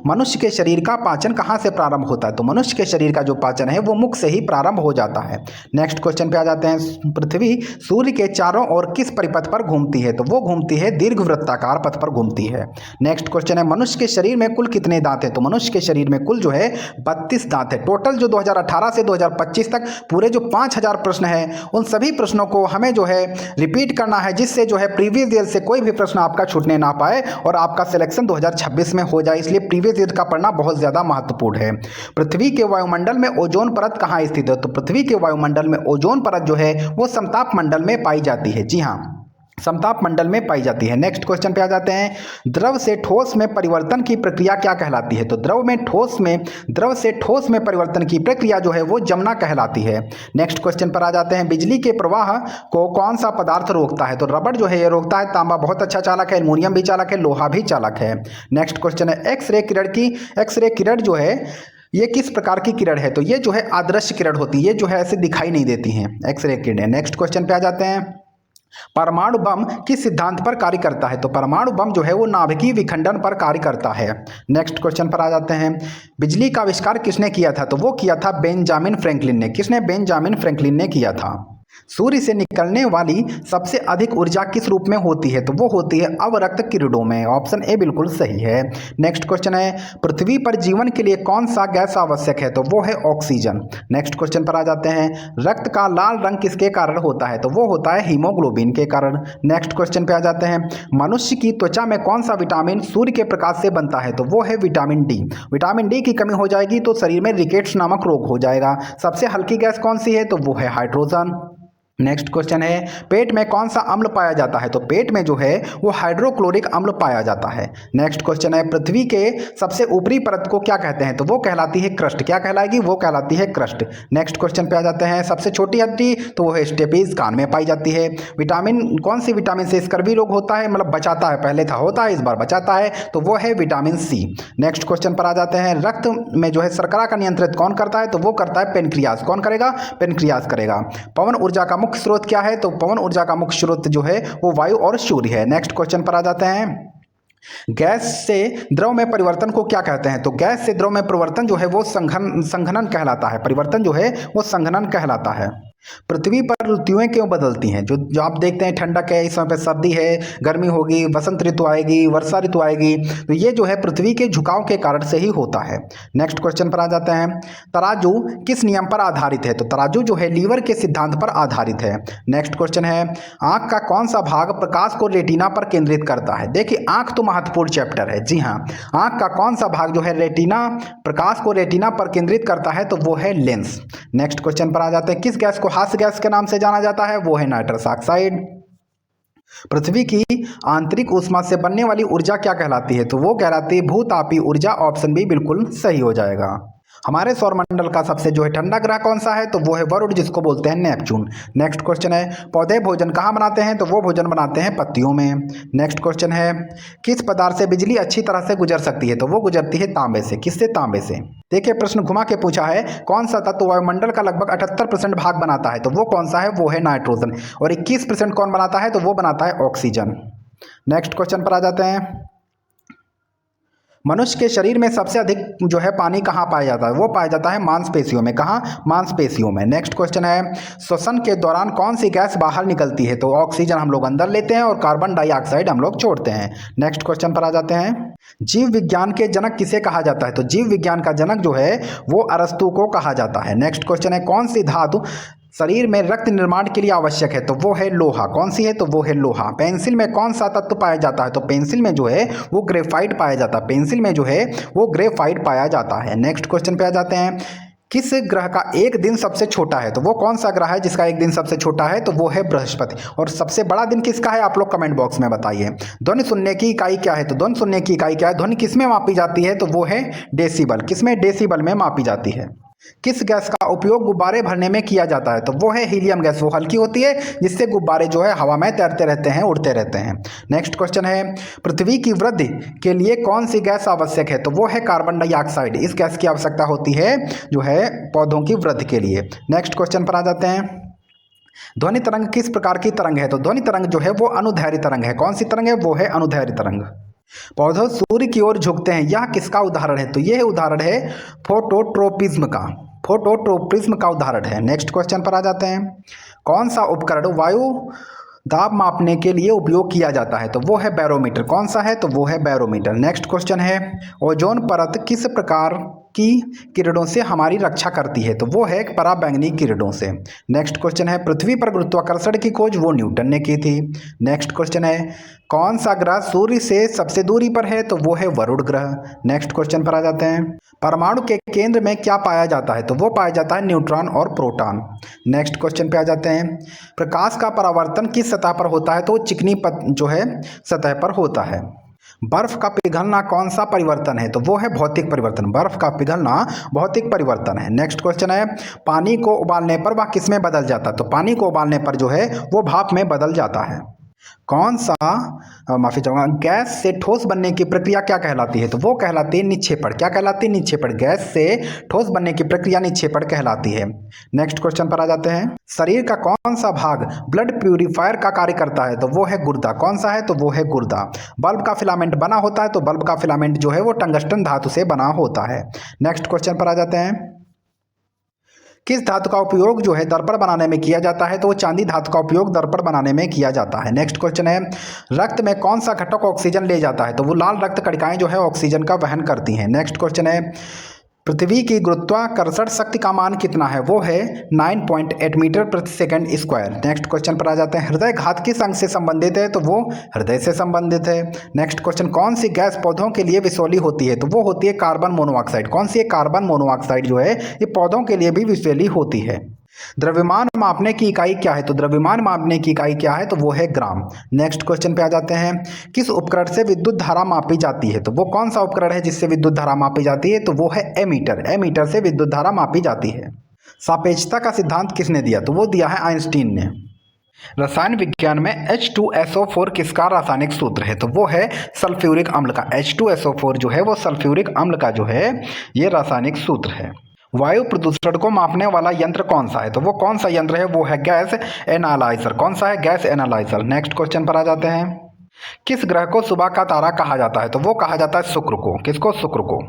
मनुष्य के शरीर का पाचन कहाँ से प्रारंभ होता है? तो मनुष्य के शरीर का जो पाचन है वो मुख से ही प्रारंभ हो जाता है। नेक्स्ट क्वेश्चन पे आ जाते हैं, पृथ्वी सूर्य के चारों ओर किस परिपथ पर घूमती है? तो वो घूमती है दीर्घवृत्ताकार पथ पर घूमती है। नेक्स्ट क्वेश्चन है, मनुष्य के शरीर में कुल कितने दांत हैं? तो मनुष्य के शरीर में कुल जो है 32 दांत है। टोटल जो 2018 से 2025 तक पूरे जो 5000 प्रश्न है उन सभी प्रश्नों को हमें जो है रिपीट करना है, जिससे जो है प्रीवियस ईयर से कोई भी प्रश्न आपका छूटने ना पाए और आपका सिलेक्शन 2026 में हो जाए। इसलिए प्रीवियस ईयर का पढ़ना बहुत ज़्यादा महत्वपूर्ण है। पृथ्वी के वायुमंडल में ओजोन परत कहाँ स्थित है? तो पृथ्वी के वायुमंडल में ओजोन परत जो है वो समताप मंडल में पाई जाती है। जी हाँ, समताप मंडल में पाई जाती है। नेक्स्ट क्वेश्चन पे आ जाते हैं, द्रव से ठोस में परिवर्तन की प्रक्रिया क्या कहलाती है? तो द्रव से ठोस में परिवर्तन की प्रक्रिया जो है वो जमना कहलाती है। नेक्स्ट क्वेश्चन पर आ जाते हैं, बिजली के प्रवाह को कौन सा पदार्थ रोकता है? तो रबड़ जो है ये रोकता है, तांबा बहुत अच्छा चालक है, एल्युमिनियम भी चालक है, लोहा भी चालक है। नेक्स्ट क्वेश्चन है, एक्सरे किरण जो है ये किस प्रकार की किरण है? तो ये जो है आदर्श किरण होती है, ये जो है ऐसे दिखाई नहीं देती हैं एक्सरे किरणें। नेक्स्ट क्वेश्चन पे आ जाते हैं, परमाणु बम किस सिद्धांत पर कार्य करता है? तो परमाणु बम जो है वो नाभिकीय विखंडन पर कार्य करता है। नेक्स्ट क्वेश्चन पर आ जाते हैं, बिजली का आविष्कार किसने किया था? तो वो किया था बेंजामिन फ्रैंकलिन ने। किसने? बेंजामिन फ्रैंकलिन ने किया था। सूर्य से निकलने वाली सबसे अधिक ऊर्जा किस रूप में होती है? तो वो होती है अवरक्त किरणों में। ऑप्शन ए बिल्कुल सही है। नेक्स्ट क्वेश्चन है, पृथ्वी पर जीवन के लिए कौन सा गैस आवश्यक है? तो वो है ऑक्सीजन। नेक्स्ट क्वेश्चन पर आ जाते हैं, रक्त का लाल रंग किसके कारण होता है? तो वो होता है हीमोग्लोबिन के कारण। नेक्स्ट क्वेश्चन पे आ जाते हैं, मनुष्य की त्वचा में कौन सा विटामिन सूर्य के प्रकाश से बनता है? तो वो है विटामिन डी। विटामिन डी की कमी हो जाएगी तो शरीर में रिकेट्स नामक रोग हो जाएगा। सबसे हल्की गैस कौन सी है? तो वो है हाइड्रोजन। नेक्स्ट क्वेश्चन है, पेट में कौन सा अम्ल पाया जाता है? तो पेट में जो है वो हाइड्रोक्लोरिक अम्ल पाया जाता है। नेक्स्ट क्वेश्चन है, पृथ्वी के सबसे ऊपरी परत को क्या कहते हैं? तो वो कहलाती है क्रस्ट। क्या कहलाएगी? वो कहलाती है क्रस्ट। नेक्स्ट क्वेश्चन पे आ जाते हैं, सबसे छोटी हड्डी तो वो है स्टेपीज, कान में पाई जाती है। विटामिन कौन सी विटामिन से स्कर्वी रोग होता है? मतलब बचाता है, पहले था होता है, इस बार बचाता है, तो वो है विटामिन सी। नेक्स्ट क्वेश्चन पर आ जाते हैं, रक्त में जो है शर्करा का नियंत्रित कौन करता है? तो वो करता है पेनक्रियास। कौन करेगा? पेनक्रियास करेगा। पवन ऊर्जा का मुख्य स्रोत क्या है? तो पवन ऊर्जा का मुख्य स्रोत जो है वो वायु और सूर्य है। नेक्स्ट क्वेश्चन पर आ जाते हैं, गैस से द्रव में परिवर्तन को क्या कहते हैं? तो गैस से द्रव में परिवर्तन जो है वो संघनन कहलाता है। परिवर्तन जो है वो संघनन कहलाता है। पृथ्वी पर ऋतुएं क्यों बदलती हैं? जो आप देखते हैं, ठंडक है, इस समय पे सर्दी है, गर्मी होगी, बसंत ऋतु आएगी, वर्षा ऋतु आएगी, तो ये जो है पृथ्वी के झुकाव के कारण से ही होता है। नेक्स्ट क्वेश्चन पर आ जाते हैं, तराजू किस नियम पर आधारित है? तो तराजू जो है लीवर के सिद्धांत पर आधारित है। नेक्स्ट क्वेश्चन है, आंख का कौन सा भाग प्रकाश को रेटिना पर केंद्रित करता है? देखिए, आंख तो महत्वपूर्ण चैप्टर है। जी हाँ, आंख का कौन सा भाग जो है रेटिना, प्रकाश को रेटिना पर केंद्रित करता है? तो वो है लेंस। नेक्स्ट क्वेश्चन पर आ जाते हैं, किस गैस को हास्य गैस के नाम से जाना जाता है? वो है नाइट्रस ऑक्साइड। पृथ्वी की आंतरिक ऊष्मा से बनने वाली ऊर्जा क्या कहलाती है? तो वो कहलाती है भूतापीय ऊर्जा। ऑप्शन बी बिल्कुल सही हो जाएगा। हमारे सौरमंडल का सबसे जो है ठंडा ग्रह कौन सा है? तो वो है वरुण, जिसको बोलते हैं नेपच्यून। नेक्स्ट क्वेश्चन है, पौधे भोजन कहाँ बनाते हैं? तो वो भोजन बनाते हैं पत्तियों में। नेक्स्ट क्वेश्चन है, किस पदार्थ से बिजली अच्छी तरह से गुजर सकती है? तो वो गुजरती है तांबे से। किससे? तांबे से। देखिए, प्रश्न घुमा के पूछा है, कौन सा तत्व वायुमंडल का लगभग 78% भाग बनाता है? तो वो कौन सा है? वो है नाइट्रोजन। और 21% कौन बनाता है? तो वो बनाता है ऑक्सीजन। नेक्स्ट क्वेश्चन पर आ जाते हैं, मनुष्य के शरीर में सबसे अधिक जो है पानी कहाँ पाया जाता है? वो पाया जाता है मांसपेशियों में। कहाँ? मांसपेशियों में। नेक्स्ट क्वेश्चन है, श्वसन के दौरान कौन सी गैस बाहर निकलती है? तो ऑक्सीजन हम लोग अंदर लेते हैं और कार्बन डाइऑक्साइड हम लोग छोड़ते हैं। नेक्स्ट क्वेश्चन पर आ जाते हैं, जीव विज्ञान के जनक किसे कहा जाता है? तो जीव विज्ञान का जनक जो है वो अरस्तु को कहा जाता है। नेक्स्ट क्वेश्चन है, कौन सी धातु शरीर में रक्त निर्माण के लिए आवश्यक है? तो वो है लोहा। कौन सी है? तो वो है लोहा। पेंसिल में कौन सा तत्व पाया जाता है? तो पेंसिल में जो है वो ग्रेफाइट पाया जाता है। पेंसिल में जो है वो ग्रेफाइट पाया जाता है। नेक्स्ट क्वेश्चन पे आ जाते हैं, किस ग्रह का एक दिन सबसे छोटा है? तो वो कौन सा ग्रह है जिसका एक दिन सबसे छोटा है? तो वो है बृहस्पति। और सबसे बड़ा दिन किसका है? आप लोग कमेंट बॉक्स में बताइए। ध्वनि सुनने की इकाई क्या है? तो ध्वनि सुनने की इकाई क्या है? ध्वनि किसमें मापी जाती है? तो वो है डेसिबल। किसमें? डेसिबल में मापी जाती है। किस गैस का उपयोग गुब्बारे भरने में किया जाता है? तो वो है हीलियम गैस। वो हल्की होती है, जिससे गुब्बारे जो है हवा में तैरते रहते हैं, उड़ते रहते हैं। नेक्स्ट क्वेश्चन है, पृथ्वी की वृद्धि के लिए कौन सी गैस आवश्यक है? तो वो है कार्बन डाइऑक्साइड। इस गैस की आवश्यकता होती है जो है पौधों की वृद्धि के लिए। नेक्स्ट क्वेश्चन पर आ जाते हैं, ध्वनि तरंग किस प्रकार की तरंग है? तो ध्वनि तरंग जो है वो अनुदैर्ध्य तरंग है। कौन सी तरंग है? वो है अनुदैर्ध्य तरंग। पौधे सूर्य की ओर झुकते हैं, यह किसका उदाहरण है? तो यह उदाहरण है फोटोट्रोपिज्म का। फोटोट्रोपिज्म का उदाहरण है। नेक्स्ट क्वेश्चन पर आ जाते हैं, कौन सा उपकरण वायु दाब मापने के लिए उपयोग किया जाता है? तो वो है बैरोमीटर। कौन सा है? तो वो है बैरोमीटर। नेक्स्ट क्वेश्चन है, ओजोन परत किस प्रकार की किरणों से हमारी रक्षा करती है? तो वो है पराबैंगनी किरणों से। नेक्स्ट क्वेश्चन है पृथ्वी पर गुरुत्वाकर्षण की खोज वो न्यूटन ने की थी। नेक्स्ट क्वेश्चन है कौन सा ग्रह सूर्य से सबसे दूरी पर है? तो वो है वरुण ग्रह। नेक्स्ट क्वेश्चन पर आ जाते हैं परमाणु के केंद्र में क्या पाया जाता है? तो वो पाया जाता है न्यूट्रॉन और प्रोटॉन। नेक्स्ट क्वेश्चन पे आ जाते हैं प्रकाश का परावर्तन किस सतह पर होता है? तो चिकनी जो है सतह पर होता है। बर्फ का पिघलना कौन सा परिवर्तन है? तो वो है भौतिक परिवर्तन। बर्फ का पिघलना भौतिक परिवर्तन है। नेक्स्ट क्वेश्चन है पानी को उबालने पर वह किस में बदल जाता है? तो पानी को उबालने पर जो है वो भाप में बदल जाता है। कौन सा माफी चाहूंगा गैस से ठोस बनने की प्रक्रिया क्या कहलाती है? तो वो कहलाती है निक्षेपण। क्या कहलाती है? निक्षेपण। गैस से ठोस बनने की प्रक्रिया निक्षेपण कहलाती है। नेक्स्ट क्वेश्चन पर आ जाते हैं शरीर का कौन सा भाग ब्लड प्यूरिफायर का कार्य करता है? तो वो है गुर्दा। कौन सा है? तो वो है गुर्दा। बल्ब का फिलामेंट बना होता है? तो बल्ब का फिलामेंट जो है वो टंगस्टन धातु से बना होता है। नेक्स्ट क्वेश्चन पर आ जाते हैं किस धातु का उपयोग जो है दर्पण बनाने में किया जाता है? तो वो चांदी धातु का उपयोग दर्पण बनाने में किया जाता है। नेक्स्ट क्वेश्चन है रक्त में कौन सा घटक ऑक्सीजन ले जाता है? तो वो लाल रक्त कणिकाएं जो है ऑक्सीजन का वहन करती हैं। नेक्स्ट क्वेश्चन है पृथ्वी की गुरुत्वाकर्षण शक्ति का मान कितना है? वो है 9.8 मीटर प्रति सेकंड स्क्वायर। नेक्स्ट क्वेश्चन पर आ जाते हैं हृदय घात किस अंग से संबंधित है? तो वो हृदय से संबंधित है। नेक्स्ट क्वेश्चन कौन सी गैस पौधों के लिए विषैली होती है? तो वो होती है कार्बन मोनोऑक्साइड। कौन सी है? कार्बन मोनोऑक्साइड जो है ये पौधों के लिए भी विषैली होती है। द्रव्यमान मापने की इकाई क्या है? तो द्रव्यमान मापने की इकाई क्या है? तो वो है ग्राम। नेक्स्ट क्वेश्चन पे आ जाते हैं किस उपकरण से विद्युत धारा मापी जाती है? तो वो कौन सा उपकरण है जिससे विद्युत धारा मापी जाती है? तो वो है एमीटर। एमीटर से विद्युत धारा मापी जाती है। सापेक्षता का सिद्धांत किसने दिया? तो वो दिया है आइंस्टीन ने। रसायन विज्ञान में H2SO4 किसका रासायनिक सूत्र है? तो वो है सल्फ्यूरिक अम्ल का। H2SO4 जो है वो सल्फ्यूरिक अम्ल का जो है ये रासायनिक सूत्र है। वायु प्रदूषण को मापने वाला यंत्र कौन सा है? तो वो कौन सा यंत्र है? वो है गैस एनालाइजर। कौन सा है? Gas analyser. नेक्स्ट क्वेश्चन पर आ जाते हैं किस ग्रह को सुबह का तारा कहा जाता है? तो वो कहा जाता है शुक्र को। किसको? शुक्र को।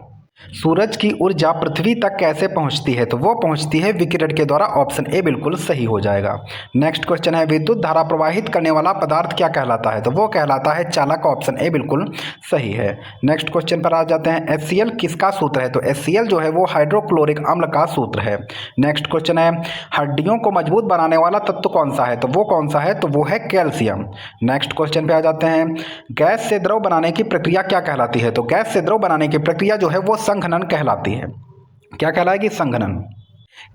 सूरज की ऊर्जा पृथ्वी तक कैसे पहुंचती है? तो वो पहुंचती है विकिरण के द्वारा। ऑप्शन ए बिल्कुल सही हो जाएगा। नेक्स्ट क्वेश्चन है विद्युत धारा प्रवाहित करने वाला पदार्थ क्या कहलाता है? तो वो कहलाता है चालक। ऑप्शन ए बिल्कुल सही है। नेक्स्ट क्वेश्चन पर आ जाते हैं HCl किसका सूत्र है? तो HCl जो है वो हाइड्रोक्लोरिक अम्ल का सूत्र है। नेक्स्ट क्वेश्चन है हड्डियों को मजबूत बनाने वाला तत्व कौन सा है? तो वो कौन सा है? तो वो है कैल्शियम। नेक्स्ट क्वेश्चन पे आ जाते हैं गैस से द्रव बनाने की प्रक्रिया क्या कहलाती है? तो गैस से द्रव बनाने की प्रक्रिया जो है वो संघनन कहलाती है। क्या कहलाएगी? संघनन।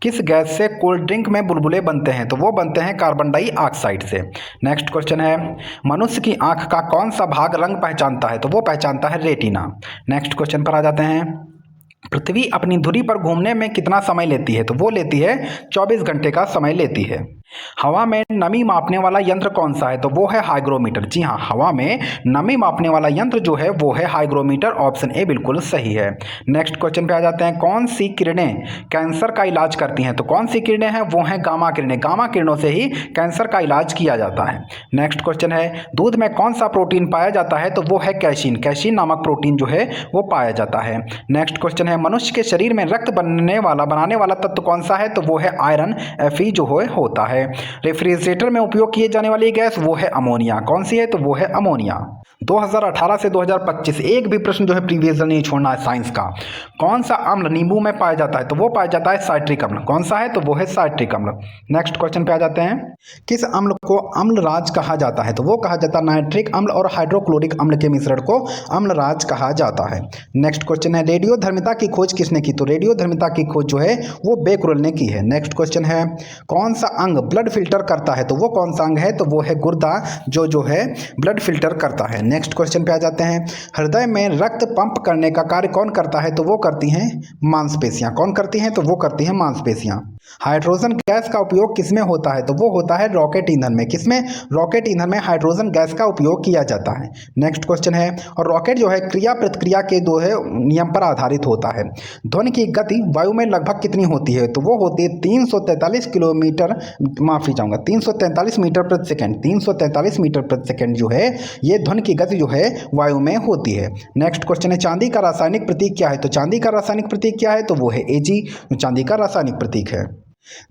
किस गैस से कोल्ड ड्रिंक में बुलबुले बनते हैं? तो वो बनते हैं कार्बन डाइऑक्साइड से। नेक्स्ट क्वेश्चन है मनुष्य की आंख का कौन सा भाग रंग पहचानता है? तो वो पहचानता है रेटिना। नेक्स्ट क्वेश्चन पर आ जाते हैं पृथ्वी अपनी धुरी पर घूमने में कितना समय लेती है? तो वो लेती है 24 घंटे का समय लेती है। हवा में नमी मापने वाला यंत्र कौन सा है? तो वो है हाइग्रोमीटर। जी हाँ, हवा में नमी मापने वाला यंत्र जो है वो है हाइग्रोमीटर। ऑप्शन ए बिल्कुल सही है। नेक्स्ट क्वेश्चन पे आ जाते हैं कौन सी किरणें कैंसर का इलाज करती हैं? तो कौन सी किरणें हैं? वो हैं गामा किरणें। गामा किरणों से ही कैंसर का इलाज किया जाता है। नेक्स्ट क्वेश्चन है दूध में कौन सा प्रोटीन पाया जाता है? तो वो है कैसीन। कैसीन नामक प्रोटीन जो है वो पाया जाता है। नेक्स्ट क्वेश्चन है मनुष्य के शरीर में रक्त बनाने वाला तत्व कौन सा है? तो वो है आयरन Fe जो होता है। रेफ्रिजरेटर में उपयोग किए जाने वाली गैस वो है अमोनिया। कौन सी है? तो वो है अमोनिया। 2018 से 2025 एक भी प्रश्न जो है प्रीवियस नहीं छोड़ना है साइंस का। कौन सा अम्ल नींबू में पाया जाता है? तो वो पाया जाता है साइट्रिक अम्ल। कौन सा है? तो वो है साइट्रिक अम्ल। नेक्स्ट क्वेश्चन पे आ जाते हैं किस अम्ल को अम्लराज कहा जाता है? तो वो कहा जाता है नाइट्रिक अम्ल और हाइड्रोक्लोरिक अम्ल के मिश्रण को अम्लराज कहा जाता है। नेक्स्ट क्वेश्चन है रेडियोधर्मिता की खोज किसने की? तो रेडियोधर्मिता की खोज जो है वो बेकुरल ने की है। नेक्स्ट क्वेश्चन है कौन सा अंग ब्लड फिल्टर करता है? तो वो कौन सा अंग है? तो वो है गुर्दा जो है ब्लड फिल्टर करता है। नेक्स्ट क्वेश्चन पे आ जाते हैं हृदय में रक्त पंप करने का कार्य कौन करता है? तो वो करती हैं मांसपेशियां। कौन करती हैं? तो वो करती हैं मांसपेशियां। हाइड्रोजन गैस का उपयोग किसमें होता है? तो वो होता है रॉकेट ईंधन में। किसमें? रॉकेट ईंधन में हाइड्रोजन गैस का उपयोग किया जाता है। नेक्स्ट क्वेश्चन है और रॉकेट जो है क्रिया प्रतिक्रिया के दो है नियम पर आधारित होता है। ध्वनि की गति वायु में लगभग कितनी होती है? तो वो होती है 343 किलोमीटर, माफी चाहूंगा 343 मीटर प्रति सेकंड। 343 मीटर प्रति सेकंड जो है ये ध्वनि की गति जो है वायु में होती है। नेक्स्ट क्वेश्चन है चांदी का रासायनिक प्रतीक क्या है? तो चांदी का रासायनिक प्रतीक क्या है? तो वो है Ag, जो चांदी का रासायनिक प्रतीक है।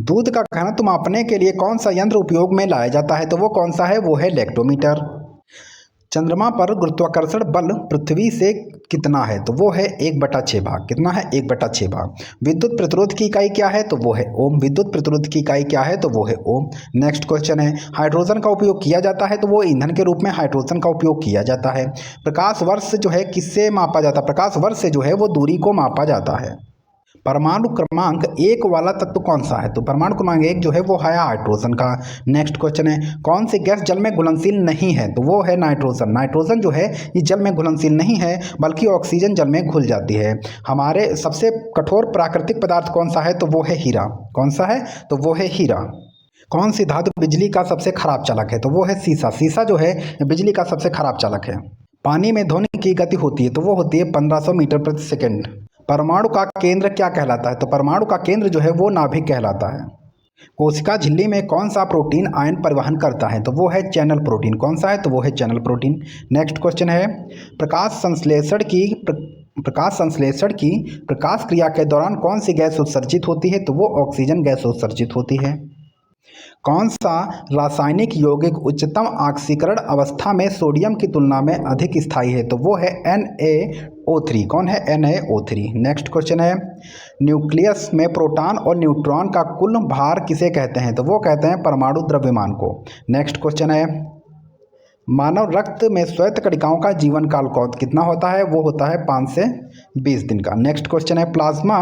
दूध का घनत्व मापने के लिए कौन सा यंत्र उपयोग में लाया जाता है? तो वो कौन सा है? वो है लैक्टोमीटर। चंद्रमा पर गुरुत्वाकर्षण बल पृथ्वी से कितना है? तो वो है 1/6 भाग। कितना है? 1/6 भाग। विद्युत प्रतिरोध की इकाई क्या है? तो वो है ओम। विद्युत प्रतिरोध की इकाई क्या है? तो वो है ओम। नेक्स्ट क्वेश्चन है, हाइड्रोजन का उपयोग किया जाता है? तो वो ईंधन के रूप में हाइड्रोजन का उपयोग किया जाता है। प्रकाश वर्ष जो है किससे मापा जाता है? प्रकाश वर्ष से जो है वो दूरी को मापा जाता है। परमाणु क्रमांक 1 वाला तत्व कौन सा है? तो परमाणु क्रमांक 1 जो है वो है हाइड्रोजन का। नेक्स्ट क्वेश्चन है, कौन सी गैस जल में घुलनशील नहीं है? तो वो है नाइट्रोजन। नाइट्रोजन जो है ये जल में घुलनशील नहीं है, बल्कि ऑक्सीजन जल में घुल जाती है। हमारे सबसे कठोर प्राकृतिक पदार्थ कौन सा है? तो वो है हीरा। कौन सा है? तो वो है हीरा। कौन सी धातु बिजली का सबसे खराब चालक है? तो वो है सीसा। सीसा जो है बिजली का सबसे खराब चालक है। पानी में ध्वनि की गति होती है? तो वो होती है 1500 मीटर प्रति सेकंड। परमाणु का केंद्र क्या कहलाता है? तो परमाणु का केंद्र जो है वो नाभिक कहलाता है। कोशिका झिल्ली में कौन सा प्रोटीन आयन परिवहन करता है? तो वो है चैनल प्रोटीन। कौन सा है? तो वो है चैनल प्रोटीन। नेक्स्ट क्वेश्चन है, प्रकाश संश्लेषण की प्रकाश क्रिया के दौरान कौन सी गैस उत्सर्जित होती है? तो वो ऑक्सीजन गैस उत्सर्जित होती है। कौन सा रासायनिक यौगिक उच्चतम ऑक्सीकरण अवस्था में सोडियम की तुलना में अधिक स्थायी है? तो वो है NaO3। कौन है? NaO3। नेक्स्ट क्वेश्चन है, न्यूक्लियस में प्रोटॉन और न्यूट्रॉन का कुल भार किसे कहते हैं? तो वो कहते हैं परमाणु द्रव्यमान को। नेक्स्ट क्वेश्चन है, मानव रक्त में श्वेत कणिकाओं का जीवन काल कितना होता है? वो होता है 5 से 20 दिन का। नेक्स्ट क्वेश्चन है, प्लाज्मा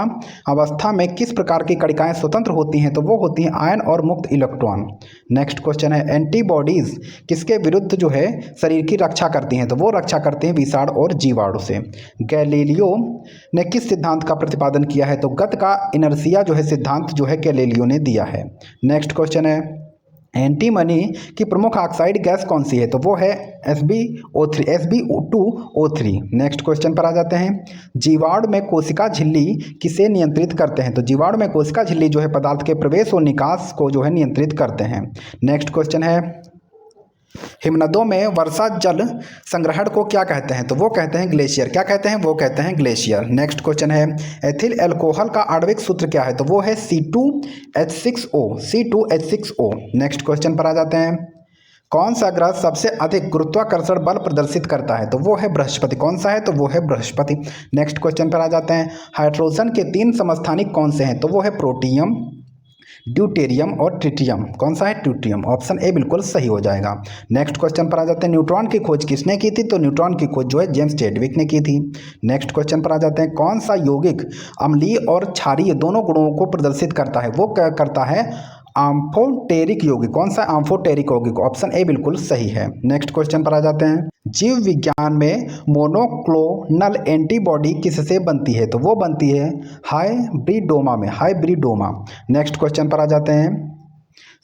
अवस्था में किस प्रकार की कणिकाएं स्वतंत्र होती हैं? तो वो होती हैं आयन और मुक्त इलेक्ट्रॉन। नेक्स्ट क्वेश्चन है, एंटीबॉडीज किसके विरुद्ध जो है शरीर की रक्षा करती हैं? तो वो रक्षा करती हैं विषाणु और जीवाणु से। गैलीलियो ने किस सिद्धांत का प्रतिपादन किया है? तो गति का इनर्शिया जो है सिद्धांत जो है गैलीलियो ने दिया है। नेक्स्ट क्वेश्चन है, एंटीमनी की प्रमुख ऑक्साइड गैस कौन सी है? तो वो है SbO2. नेक्स्ट क्वेश्चन पर आ जाते हैं, जीवाणु में कोशिका झिल्ली किसे नियंत्रित करते हैं? तो जीवाणु में कोशिका झिल्ली जो है पदार्थ के प्रवेश और निकास को जो है नियंत्रित करते हैं। नेक्स्ट क्वेश्चन है, हिमनदों में वर्षा जल संग्रहण को क्या कहते हैं? तो वो कहते हैं ग्लेशियर। क्या कहते हैं? वो कहते हैं ग्लेशियर। नेक्स्ट क्वेश्चन है, एथिल एल्कोहल का आणविक सूत्र क्या है? तो वो है C2H6O। नेक्स्ट क्वेश्चन पर आ जाते हैं, कौन सा ग्रह सबसे अधिक गुरुत्वाकर्षण बल प्रदर्शित करता है? तो वो है बृहस्पति। कौन सा है? तो वो है बृहस्पति। नेक्स्ट क्वेश्चन पर आ जाते हैं, हाइड्रोजन के 3 समस्थानिक कौन से हैं? तो वो है प्रोटियम, ड्यूटेरियम और ट्रिटियम। कौन सा है? ट्रिटियम। ऑप्शन ए बिल्कुल सही हो जाएगा। नेक्स्ट क्वेश्चन पर आ जाते हैं, न्यूट्रॉन की खोज किसने की थी? तो न्यूट्रॉन की खोज जो है जेम्स चैडविक ने की थी। नेक्स्ट क्वेश्चन पर आ जाते हैं, कौन सा यौगिक अम्लीय और क्षारीय दोनों गुणों को प्रदर्शित करता है? वो क्या करता है? आम्फोटेरिक यौगिक। कौन सा? आम्फोटेरिक यौगिक। ऑप्शन ए बिल्कुल सही है। नेक्स्ट क्वेश्चन पर आ जाते हैं, जीव विज्ञान में मोनोक्लोनल एंटीबॉडी किससे बनती है? तो वो बनती है हाइब्रिडोमा में। हाइब्रिडोमा। नेक्स्ट क्वेश्चन पर आ जाते हैं,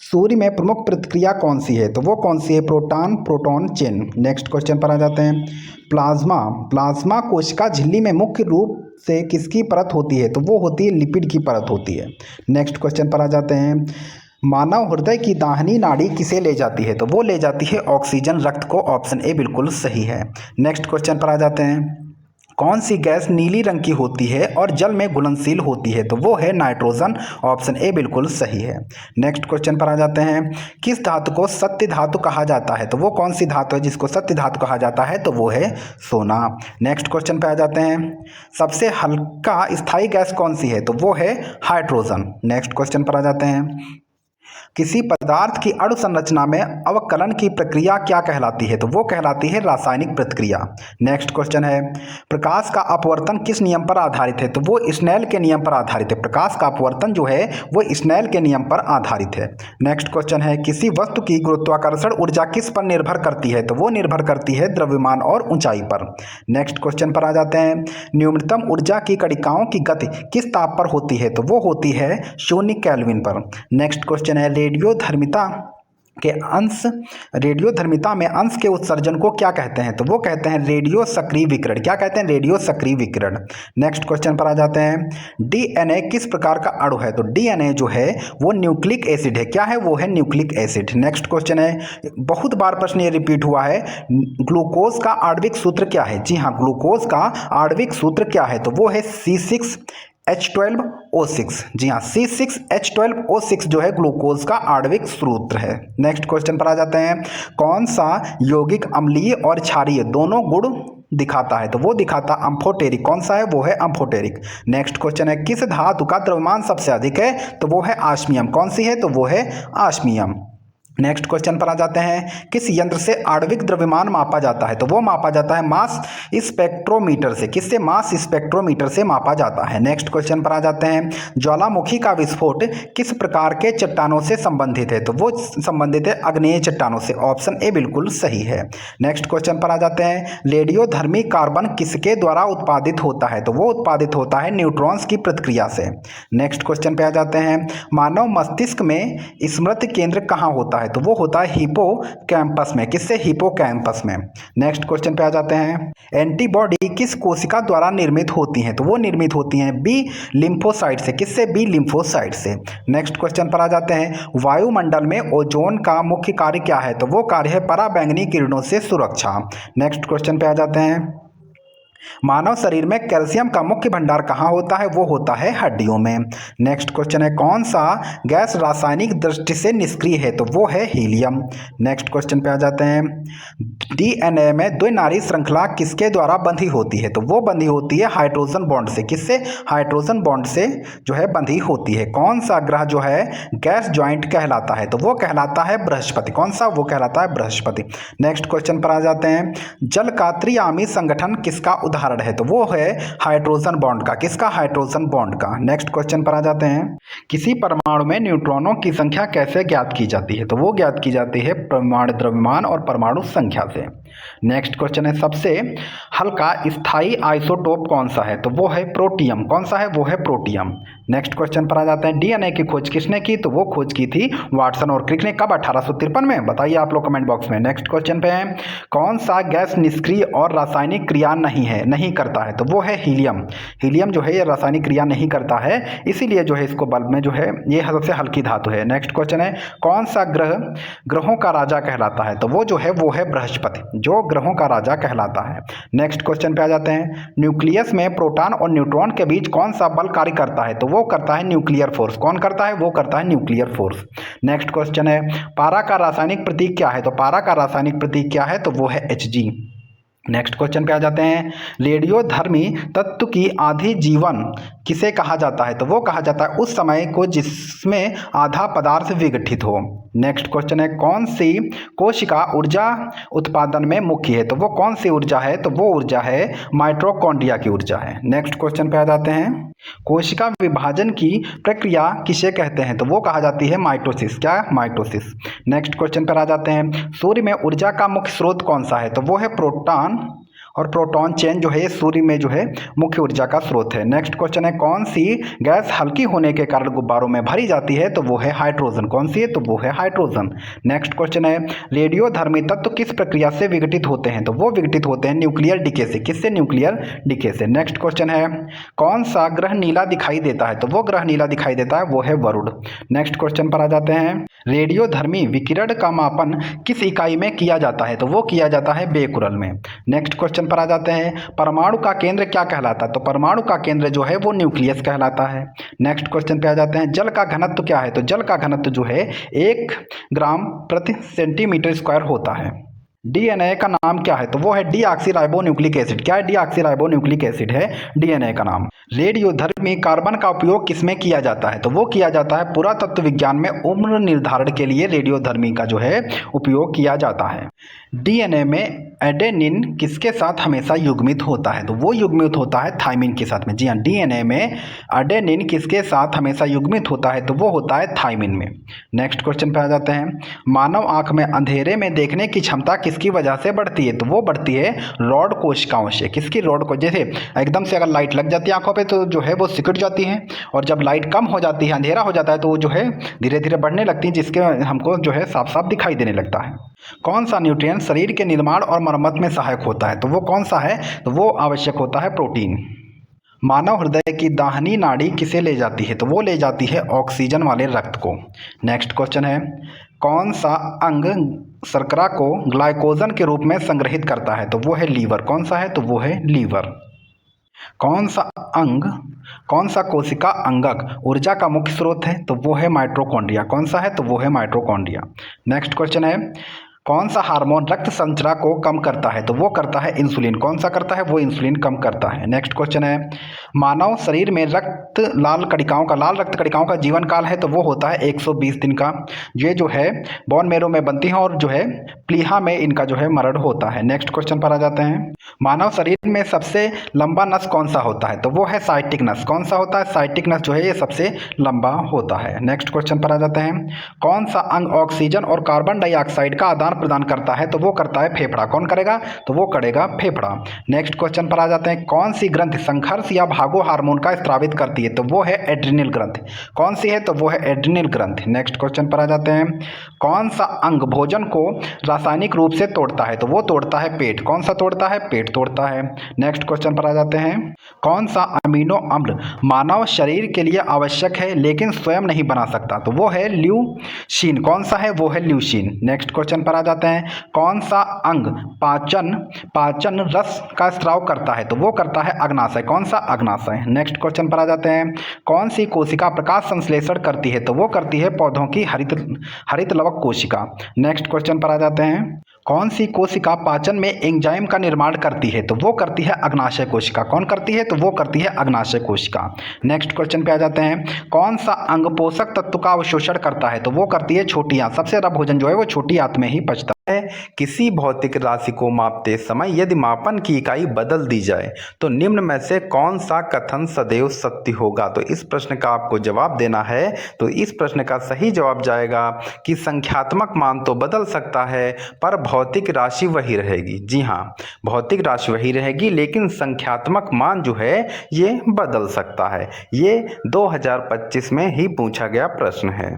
सूर्य में प्रमुख प्रतिक्रिया कौन सी है? तो वो कौन सी है? Proton proton chain. Next question पर आ जाते हैं, प्लाज्मा कोशिका झिल्ली में मुख्य रूप से किसकी परत होती है? तो वो होती है लिपिड की परत होती है। नेक्स्ट क्वेश्चन पर आ जाते हैं, मानव हृदय की दाहिनी नाड़ी किसे ले जाती है? तो वो ले जाती है ऑक्सीजन रक्त को। ऑप्शन ए बिल्कुल सही है। नेक्स्ट क्वेश्चन पर आ जाते हैं, कौन सी गैस नीली रंग की होती है और जल में घुलनशील होती है? तो वो है नाइट्रोजन। ऑप्शन ए बिल्कुल सही है। नेक्स्ट क्वेश्चन पर आ जाते हैं, किस धातु को सत्य धातु कहा जाता है? तो वो कौन सी धातु है जिसको सत्य धातु कहा जाता है? तो वो है सोना। नेक्स्ट क्वेश्चन पर आ जाते हैं, सबसे हल्का स्थायी गैस कौन सी है? तो वो है हाइड्रोजन। नेक्स्ट क्वेश्चन पर आ जाते हैं, किसी पदार्थ की अणु संरचना में अवकलन की प्रक्रिया क्या कहलाती है? तो वो कहलाती है रासायनिक प्रतिक्रिया। नेक्स्ट क्वेश्चन है, प्रकाश का अपवर्तन किस नियम पर आधारित है? तो वो स्नेल के नियम पर आधारित है। प्रकाश का अपवर्तन जो है वो स्नेल के नियम पर आधारित है। नेक्स्ट क्वेश्चन है, किसी वस्तु की गुरुत्वाकर्षण ऊर्जा किस पर निर्भर करती है? तो वो निर्भर करती है द्रव्यमान और ऊंचाई पर। नेक्स्ट क्वेश्चन पर आ जाते हैं, न्यूनतम ऊर्जा की कणिकाओं की गति किस ताप पर होती है? तो वो होती है 0 केल्विन पर। नेक्स्ट क्वेश्चन है, रेडियोधर्मिता में अंश के उत्सर्जन को क्या कहते हैं? तो वो कहते हैं रेडियो सक्रिय विकिरण। क्या कहते हैं? रेडियो सक्रिय विकिरण। नेक्स्ट क्वेश्चन पर आ जाते हैं, डीएनए किस प्रकार का अणु है? तो डीएनए जो है वो न्यूक्लिक एसिड है। क्या है? वो है न्यूक्लिक एसिड। नेक्स्ट क्वेश्चन है, बहुत बार प्रश्न ये रिपीट हुआ है, ग्लूकोज का आणविक सूत्र क्या है? जी हाँ, ग्लूकोज का आणविक सूत्र क्या है? तो वो है H12O6। जी हाँ, C6H12O6 जो है ग्लूकोज का आणविक सूत्र है। नेक्स्ट क्वेश्चन पर आ जाते हैं, कौन सा यौगिक अम्लीय और क्षारीय दोनों गुण दिखाता है? तो वो दिखाता अम्फोटेरिक। कौन सा है? वो है अम्फोटेरिक। नेक्स्ट क्वेश्चन है, किस धातु का द्रव्यमान सबसे अधिक है? तो वो है आस्मियम। कौन सी है? तो वो है आस्मियम। नेक्स्ट क्वेश्चन पर आ जाते हैं, किस यंत्र से आणविक द्रव्यमान मापा जाता है? तो वो मापा जाता है मास स्पेक्ट्रोमीटर से। किससे? मास स्पेक्ट्रोमीटर से मापा जाता है। नेक्स्ट क्वेश्चन पर आ जाते हैं, ज्वालामुखी का विस्फोट किस प्रकार के चट्टानों से संबंधित है? तो वो संबंधित है आग्नेय चट्टानों से। ऑप्शन ए बिल्कुल सही है। नेक्स्ट क्वेश्चन पर आ जाते हैं, रेडियोधर्मी कार्बन किसके द्वारा उत्पादित होता है? तो वो उत्पादित होता है न्यूट्रॉन्स की प्रतिक्रिया से। नेक्स्ट क्वेश्चन पे आ जाते हैं, मानव मस्तिष्क में स्मृति केंद्र कहाँ होता है? तो वो होता है हिपोकैम्पस में। किससे? हिपोकैम्पस में। नेक्स्ट क्वेश्चन पे आ जाते हैं, एंटीबॉडी किस कोशिका द्वारा निर्मित होती हैं? तो वो निर्मित होती हैं बी लिम्फोसाइट से। किससे? बी लिम्फोसाइट से। नेक्स्ट क्वेश्चन पर आ जाते हैं, वायुमंडल में ओजोन का मुख्य कार्य क्या है? तो वो कार्य है पराबैंगनी किरणों से सुरक्षा। नेक्स्ट क्वेश्चन पे आ जाते हैं, मानव शरीर में कैल्शियम का मुख्य भंडार कहाँ होता है? वो होता है हड्डियों में। नेक्स्ट क्वेश्चन है, कौन सा गैस रासायनिक दृष्टि से निष्क्रिय है? तो वो है हीलियम। नेक्स्ट क्वेश्चन पे आ जाते हैं, डीएनए में द्विनारी श्रृंखला किसके द्वारा बंधी होती है? तो वो बंधी होती है हाइड्रोजन बॉन्ड से। किससे? हाइड्रोजन बॉन्ड से जो है बंधी होती है। कौन सा ग्रह जो है गैस ज्वाइंट कहलाता है? तो वो कहलाता है बृहस्पति। कौन सा? वो कहलाता है बृहस्पति। नेक्स्ट क्वेश्चन पर आ जाते हैं, जल का त्रिआमी संगठन किसका उदाहरण है? तो वो है हाइड्रोजन बॉन्ड का। किसका? हाइड्रोजन बॉन्ड का। नेक्स्ट क्वेश्चन पर आ जाते हैं, किसी परमाणु में न्यूट्रॉनों की संख्या कैसे ज्ञात की जाती है? तो वो ज्ञात की जाती है परमाणु द्रव्यमान और परमाणु संख्या से। नेक्स्ट क्वेश्चन है, सबसे हल्का स्थायी आइसोटोप कौन सा है? तो वो है प्रोटियम। कौन सा है? वो है प्रोटियम। नेक्स्ट क्वेश्चन पर आ जाते हैं, डीएनए की खोज किसने की? तो वो खोज की थी वाटसन और क्रिक ने। कब? 1853 में। बताइए आप लोग कमेंट बॉक्स में। नेक्स्ट क्वेश्चन पे है, कौन सा गैस निष्क्रिय और रासायनिक क्रिया नहीं करता है? तो वो है हीलियम। हीलियम जो है ये रासायनिक क्रिया नहीं करता है, इसीलिए जो है इसको बल्ब में जो है ये सबसे हल्की धातु है। नेक्स्ट क्वेश्चन है, कौन सा ग्रहों का राजा कहलाता है? तो वो जो है वो है बृहस्पति, जो ग्रहों का राजा कहलाता है। नेक्स्ट क्वेश्चन पे आ जाते हैं, न्यूक्लियस में प्रोटॉन और न्यूट्रॉन के बीच कौन सा बल कार्य करता है? तो वो करता है न्यूक्लियर फोर्स। कौन करता है? वो करता है न्यूक्लियर फोर्स। नेक्स्ट क्वेश्चन है, पारा का रासायनिक प्रतीक क्या है? तो पारा का रासायनिक प्रतीक क्या है? तो वो है Hg। नेक्स्ट क्वेश्चन पे आ जाते हैं, रेडियोधर्मी तत्व की आधी जीवन किसे कहा जाता है? तो वो कहा जाता है उस समय को जिसमें आधा पदार्थ विघटित हो। नेक्स्ट क्वेश्चन है, कौन सी कोशिका ऊर्जा उत्पादन में मुख्य है? तो वो कौन सी ऊर्जा है? तो वो ऊर्जा है माइटोकॉन्ड्रिया की ऊर्जा है। नेक्स्ट क्वेश्चन पे आ जाते हैं, कोशिका विभाजन की प्रक्रिया किसे कहते हैं? तो वो कहा जाती है माइटोसिस। क्या? माइटोसिस। नेक्स्ट क्वेश्चन पर आ जाते हैं, सूर्य में ऊर्जा का मुख्य स्रोत कौन सा है? तो वो है प्रोटॉन और प्रोटॉन चेन जो है सूर्य में जो है मुख्य ऊर्जा का स्रोत है। नेक्स्ट क्वेश्चन है, कौन सी गैस हल्की होने के कारण गुब्बारों में भरी जाती है? तो वो है हाइड्रोजन। कौन सी है? तो वो है हाइड्रोजन। नेक्स्ट क्वेश्चन है, रेडियोधर्मी तत्व किस प्रक्रिया से विघटित होते हैं? तो वो विघटित होते हैं न्यूक्लियर डीके से। किससे? न्यूक्लियर डीके से। नेक्स्ट क्वेश्चन है, कौन सा ग्रह नीला दिखाई देता है? तो वो ग्रह नीला दिखाई देता है वो है वरुण। नेक्स्ट क्वेश्चन पर आ जाते हैं, रेडियोधर्मी विकिरण का मापन किस इकाई में किया जाता है? तो वो किया जाता है बेकुरल में। नेक्स्ट क्वेश्चन पर आ जाते हैं, परमाणु का केंद्र क्या कहलाता है? तो परमाणु का केंद्र जो है वो न्यूक्लियस कहलाता है। नेक्स्ट क्वेश्चन पे आ जाते हैं, जल का घनत्व क्या है? तो जल का घनत्व जो है 1 ग्राम प्रति सेंटीमीटर स्क्वायर होता है। डीएनए का नाम क्या है? तो वो है डीऑक्सीराइबोन्यूक्लिक एसिड। क्या है? डीऑक्सीराइबोन्यूक्लिक एसिड है डीएनए का नाम। रेडियोधर्मी कार्बन का उपयोग किसमें किया जाता है? तो वो किया जाता है पुरातत्व विज्ञान में उम्र निर्धारण के लिए रेडियोधर्मी का जो है उपयोग किया जाता है। डीएनए में एडेनिन किसके साथ हमेशा युग्मित होता है? तो वो युग्मित होता है थाइमिन के साथ में। जी हाँ, डीएनए में एडेनिन किसके साथ हमेशा युग्मित होता है? तो वो होता है थाइमिन में। नेक्स्ट क्वेश्चन पे आ जाते हैं, मानव आंख में अंधेरे में देखने की क्षमता किसकी वजह से बढ़ती है? तो वो बढ़ती है रॉड कोशिकाओं से। किसकी? रॉड को। जैसे एकदम से अगर लाइट लग जाती है आंखों पे तो जो है वो सिकुड़ जाती है, और जब लाइट कम हो जाती है, अंधेरा हो जाता है, तो वो जो है धीरे धीरे बढ़ने लगती है, जिसके हमको जो है साफ साफ दिखाई देने लगता है। कौन सा न्यूट्रिएंट शरीर के निर्माण और मरम्मत में सहायक होता है? तो वो कौन सा है? तो वो आवश्यक होता है प्रोटीन। मानव हृदय की दाहिनी नाड़ी किसे ले जाती है? तो वो ले जाती है ऑक्सीजन वाले रक्त को। नेक्स्ट क्वेश्चन है, कौन सा अंग शर्करा को ग्लाइकोजन के रूप में संग्रहित करता है? तो वो है लीवर। कौन सा है? तो वो है लीवर। कौन सा अंग कौन सा कोशिका अंगक ऊर्जा का मुख्य स्रोत है? तो वो है माइटोकॉन्ड्रिया। कौन सा है? तो वो है माइटोकॉन्ड्रिया। नेक्स्ट क्वेश्चन है, कौन सा हार्मोन रक्त संचरण को कम करता है? तो वो करता है इंसुलिन। कौन सा करता है? वो इंसुलिन कम करता है। नेक्स्ट क्वेश्चन है, मानव शरीर में लाल रक्त कणिकाओं का जीवन काल है? तो वो होता है 120 दिन का। ये जो है बोन मैरो में बनती हैं और जो है प्लीहा में इनका जो है मरण होता है। नेक्स्ट क्वेश्चन पर आ जाते हैं, मानव शरीर में सबसे लंबा नस कौन सा होता है? तो वो है साइटिक नस। कौन सा होता है? साइटिक नस जो है ये सबसे लंबा होता है। नेक्स्ट क्वेश्चन पर आ जाते हैं, कौन सा अंग ऑक्सीजन और कार्बन डाइऑक्साइड का आदान प्रदान करता है? तो वो करता है फेफड़ा। कौन करेगा? तो वो करेगा फेफड़ा। नेक्स्ट क्वेश्चन पर आ जाते हैं, कौन सी ग्रंथि संघर्ष या भागो हार्मोन का स्रावित करती है? तो वो है एड्रिनल ग्रंथि। कौन सी है? तो वो है एड्रिनल ग्रंथि। नेक्स्ट क्वेश्चन पर आ जाते हैं, कौन सा अंग भोजन को रासायनिक रूप से तोड़ता है? तो वो तोड़ता है पेट। कौन सा तोड़ता है? पेट तोड़ता है। नेक्स्ट क्वेश्चन पर आ जाते हैं, कौन सा अमीनो अम्ल मानव शरीर के लिए आवश्यक है लेकिन स्वयं नहीं बना सकता? तो वो है ल्यूसीन। कौन सा है? वो है ल्यूसीन। नेक्स्ट क्वेश्चन पर आ जाते हैं, कौन सा अंग पाचन रस का स्राव करता है? तो वो करता है अग्नाशय। कौन सा? अग्नाशय। नेक्स्ट क्वेश्चन पर आ जाते हैं, कौन सी कोशिका प्रकाश संश्लेषण करती है? तो वो करती है पौधों की हरित लवक कोशिका। नेक्स्ट क्वेश्चन पर आ जाते हैं, कौन सी कोशिका पाचन में एंजाइम का निर्माण करती है? तो वो करती है अग्नाशय कोशिका। कौन करती है? तो वो करती है अग्नाशय कोशिका। नेक्स्ट क्वेश्चन पे आ जाते हैं, कौन सा अंग पोषक तत्व का अवशोषण करता है? तो वो करती है छोटी आंत। सबसे ज़्यादा भोजन जो है वो छोटी आंत में ही पचता है। किसी भौतिक राशि को मापते समय यदि मापन की इकाई बदल दी जाए तो निम्न में से कौन सा कथन सदैव सत्य होगा? तो इस प्रश्न का आपको जवाब देना है। तो इस प्रश्न का सही जवाब जाएगा कि संख्यात्मक मान तो बदल सकता है पर भौतिक राशि वही रहेगी। जी हाँ, भौतिक राशि वही रहेगी लेकिन संख्यात्मक मान जो है ये बदल सकता है। ये 2025 में ही पूछा गया प्रश्न है।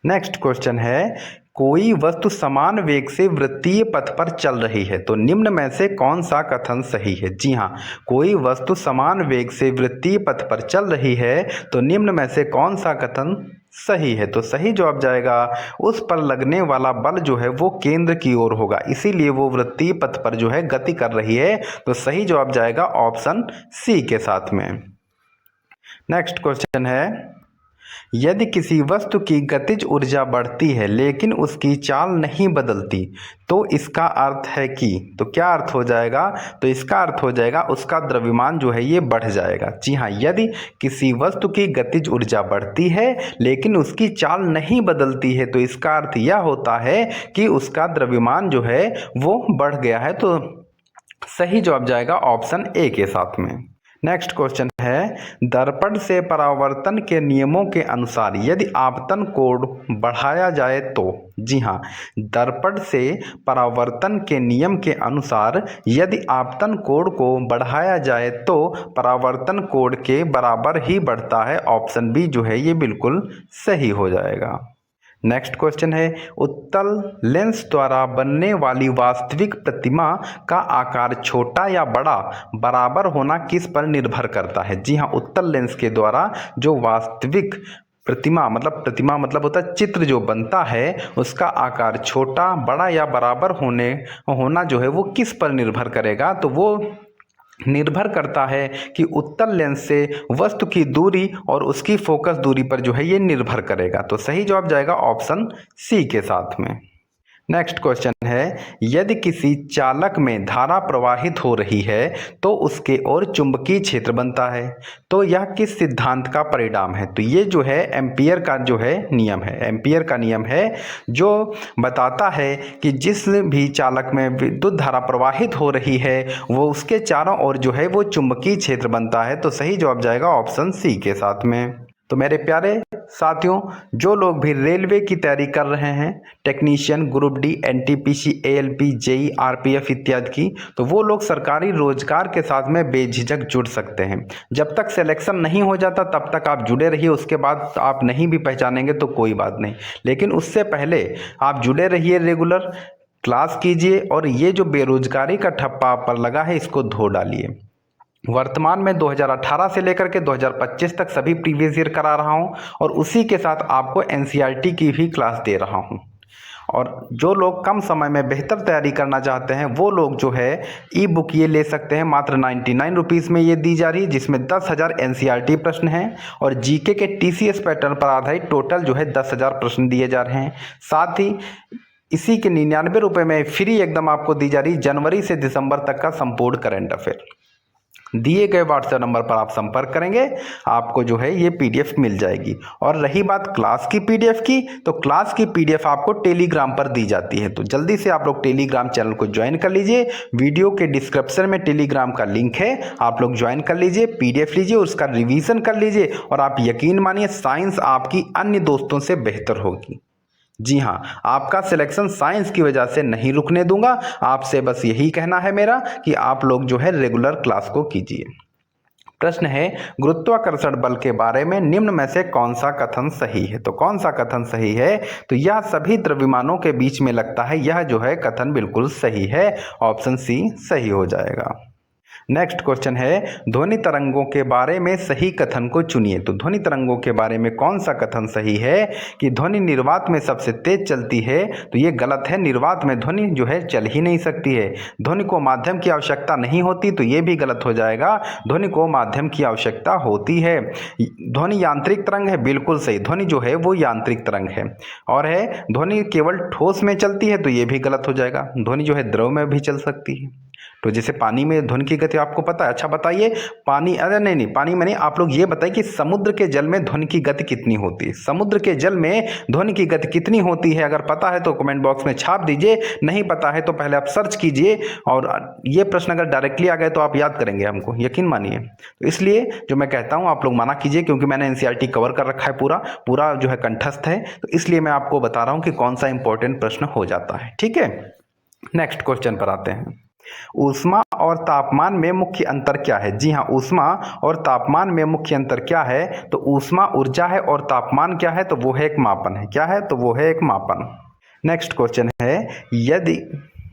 नेक्स्ट क्वेश्चन है, कोई वस्तु समान वेग से वृत्तीय पथ पर चल रही है तो निम्न में से कौन सा कथन सही है? जी हाँ, कोई वस्तु समान वेग से वृत्तीय पथ पर चल रही है तो निम्न में से कौन सा कथन सही है? तो सही जवाब जाएगा, उस पर लगने वाला बल जो है वो केंद्र की ओर होगा, इसीलिए वो वृत्तीय पथ पर जो है गति कर रही है। तो सही जवाब जाएगा ऑप्शन सी के साथ में। नेक्स्ट क्वेश्चन है, यदि किसी वस्तु की गतिज ऊर्जा बढ़ती है लेकिन उसकी चाल नहीं बदलती तो इसका अर्थ है कि, तो क्या अर्थ हो जाएगा? तो इसका अर्थ हो जाएगा उसका द्रव्यमान जो है ये बढ़ जाएगा। जी हाँ, यदि किसी वस्तु की गतिज ऊर्जा बढ़ती है लेकिन उसकी चाल नहीं बदलती है तो इसका अर्थ यह होता है कि उसका द्रव्यमान जो है वो बढ़ गया है। तो सही जवाब जाएगा ऑप्शन ए के साथ में। नेक्स्ट क्वेश्चन है, दर्पण से परावर्तन के नियमों के अनुसार यदि आपतन कोण बढ़ाया जाए तो? जी हाँ, दर्पण से परावर्तन के नियम के अनुसार यदि आपतन कोण को बढ़ाया जाए तो परावर्तन कोण के बराबर ही बढ़ता है। ऑप्शन बी जो है ये बिल्कुल सही हो जाएगा। नेक्स्ट क्वेश्चन है, उत्तल लेंस द्वारा बनने वाली वास्तविक प्रतिमा का आकार छोटा या बड़ा बराबर होना किस पर निर्भर करता है? जी हाँ, उत्तल लेंस के द्वारा जो वास्तविक प्रतिमा मतलब होता है चित्र जो बनता है उसका आकार छोटा, बड़ा या बराबर होना जो है वो किस पर निर्भर करेगा? तो वो निर्भर करता है कि उत्तल लेंस से वस्तु की दूरी और उसकी फोकस दूरी पर जो है ये निर्भर करेगा। तो सही जवाब जाएगा ऑप्शन सी के साथ में। नेक्स्ट क्वेश्चन है, यदि किसी चालक में धारा प्रवाहित हो रही है तो उसके ओर चुंबकीय क्षेत्र बनता है तो यह किस सिद्धांत का परिणाम है? तो ये जो है एम्पियर का जो है नियम है। एम्पियर का नियम है जो बताता है कि जिस भी चालक में विद्युत धारा प्रवाहित हो रही है वो उसके चारों ओर जो है वो चुंबकीय क्षेत्र बनता है। तो सही जवाब जाएगा ऑप्शन सी के साथ में। तो मेरे प्यारे साथियों, जो लोग भी रेलवे की तैयारी कर रहे हैं, technician, group D, NTPC, ALP, JE, RPF इत्यादि की, तो वो लोग सरकारी रोजगार के साथ में बेझिझक जुड़ सकते हैं। जब तक सिलेक्शन नहीं हो जाता तब तक आप जुड़े रहिए, उसके बाद आप नहीं भी पहचानेंगे तो कोई बात नहीं, लेकिन उससे पहले आप जुड़े रहिए, रेगुलर क्लास कीजिए और ये जो बेरोजगारी का ठप्पा आप पर लगा है इसको धो डालिए। वर्तमान में 2018 से लेकर के 2025 तक सभी प्रीवियस ईयर करा रहा हूं और उसी के साथ आपको एनसीईआरटी की भी क्लास दे रहा हूं। और जो लोग कम समय में बेहतर तैयारी करना चाहते हैं वो लोग जो है ई बुक ये ले सकते हैं। मात्र 99 रुपीज़ में ये दी जा रही है, जिसमें 10,000 NCERT प्रश्न हैं और जीके के TCS पैटर्न पर आधारित टोटल जो है 10,000 प्रश्न दिए जा रहे हैं। साथ ही इसी के 99 रुपये में फ्री एकदम आपको दी जा रही जनवरी से दिसंबर तक का संपूर्ण करंट अफेयर। दिए गए व्हाट्सएप नंबर पर आप संपर्क करेंगे, आपको जो है ये PDF मिल जाएगी। और रही बात क्लास की PDF की, तो क्लास की PDF आपको टेलीग्राम पर दी जाती है। तो जल्दी से आप लोग टेलीग्राम चैनल को ज्वाइन कर लीजिए। वीडियो के डिस्क्रिप्शन में टेलीग्राम का लिंक है, आप लोग ज्वाइन कर लीजिए, PDF लीजिए, उसका रिवीजन कर लीजिए और आप यकीन मानिए साइंस आपकी अन्य दोस्तों से बेहतर होगी। जी हाँ, आपका सिलेक्शन साइंस की वजह से नहीं रुकने दूंगा। आपसे बस यही कहना है मेरा कि आप लोग जो है रेगुलर क्लास को कीजिए। प्रश्न है, गुरुत्वाकर्षण बल के बारे में निम्न में से कौन सा कथन सही है? तो कौन सा कथन सही है? तो यह सभी द्रव्यमानों के बीच में लगता है, यह जो है कथन बिल्कुल सही है। ऑप्शन सी सही हो जाएगा। नेक्स्ट क्वेश्चन है, ध्वनि तरंगों के बारे में सही कथन को चुनिए। तो ध्वनि तरंगों के बारे में कौन सा कथन सही है कि ध्वनि निर्वात में सबसे तेज चलती है? तो ये गलत है। निर्वात में ध्वनि जो है चल ही नहीं सकती है। ध्वनि को माध्यम की आवश्यकता नहीं होती, तो ये भी गलत हो जाएगा। ध्वनि को माध्यम की आवश्यकता होती है। ध्वनि यांत्रिक तरंग है, बिल्कुल सही। ध्वनि जो है वो यांत्रिक तरंग है। और है ध्वनि केवल ठोस में चलती है, तो ये भी गलत हो जाएगा। ध्वनि जो है द्रव में भी चल सकती है। तो जैसे पानी में ध्वनि की गति आपको पता है। अच्छा बताइए, पानी, अरे नहीं, पानी में नहीं, आप लोग ये बताइए कि समुद्र के जल में ध्वनि की गति कितनी होती है? समुद्र के जल में ध्वनि की गति कितनी होती है? अगर पता है तो कमेंट बॉक्स में छाप दीजिए, नहीं पता है तो पहले आप सर्च कीजिए। और ये प्रश्न अगर डायरेक्टली आ गए तो आप याद करेंगे हमको, यकीन मानिए। तो इसलिए जो मैं कहता हूँ आप लोग माना कीजिए, क्योंकि मैंने NCERT कवर कर रखा है, पूरा जो है कंठस्थ है। तो इसलिए मैं आपको बता रहा हूँ कि कौन सा इंपॉर्टेंट प्रश्न हो जाता है। ठीक है, नेक्स्ट क्वेश्चन पर आते हैं। ऊष्मा और तापमान में मुख्य अंतर क्या है? जी हाँ, ऊष्मा और तापमान में मुख्य अंतर क्या है? तो ऊष्मा ऊर्जा है और तापमान क्या है? तो वो है एक मापन है। क्या है? तो वो है एक मापन। नेक्स्ट क्वेश्चन है, यदि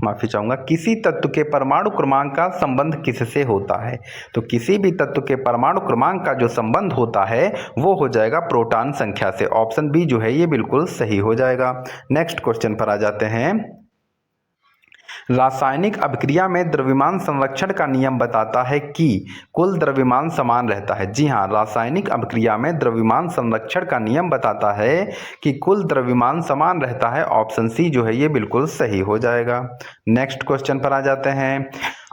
माफी चाहूंगा, किसी तत्व के परमाणु क्रमांक का संबंध किससे होता है? तो किसी भी तत्व के परमाणु क्रमांक का जो संबंध होता है वो हो जाएगा प्रोटॉन संख्या से। ऑप्शन बी जो है ये बिल्कुल सही हो जाएगा। नेक्स्ट क्वेश्चन पर आ जाते हैं। रासायनिक अभिक्रिया में द्रव्यमान संरक्षण का नियम बताता है कि कुल द्रव्यमान समान रहता है। जी हाँ, रासायनिक अभिक्रिया में द्रव्यमान संरक्षण का नियम बताता है कि कुल द्रव्यमान समान रहता है। ऑप्शन सी जो है ये बिल्कुल सही हो जाएगा। नेक्स्ट क्वेश्चन पर आ जाते हैं।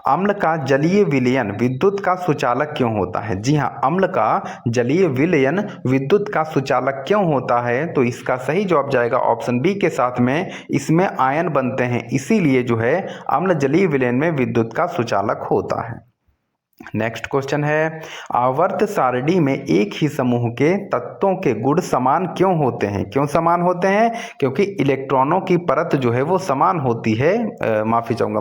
अम्ल का जलीय विलयन विद्युत का सुचालक क्यों होता है? जी हाँ, अम्ल का जलीय विलयन विद्युत का सुचालक क्यों होता है? तो इसका सही जवाब जाएगा ऑप्शन बी के साथ में, इसमें आयन बनते हैं, इसीलिए जो है अम्ल जलीय विलयन में विद्युत का सुचालक होता है। नेक्स्ट क्वेश्चन है, आवर्त सारणी में एक ही समूह के तत्वों के गुण समान क्यों होते हैं? क्यों समान होते हैं? क्योंकि इलेक्ट्रॉनों की परत जो है वो समान होती है। माफी चाहूंगा,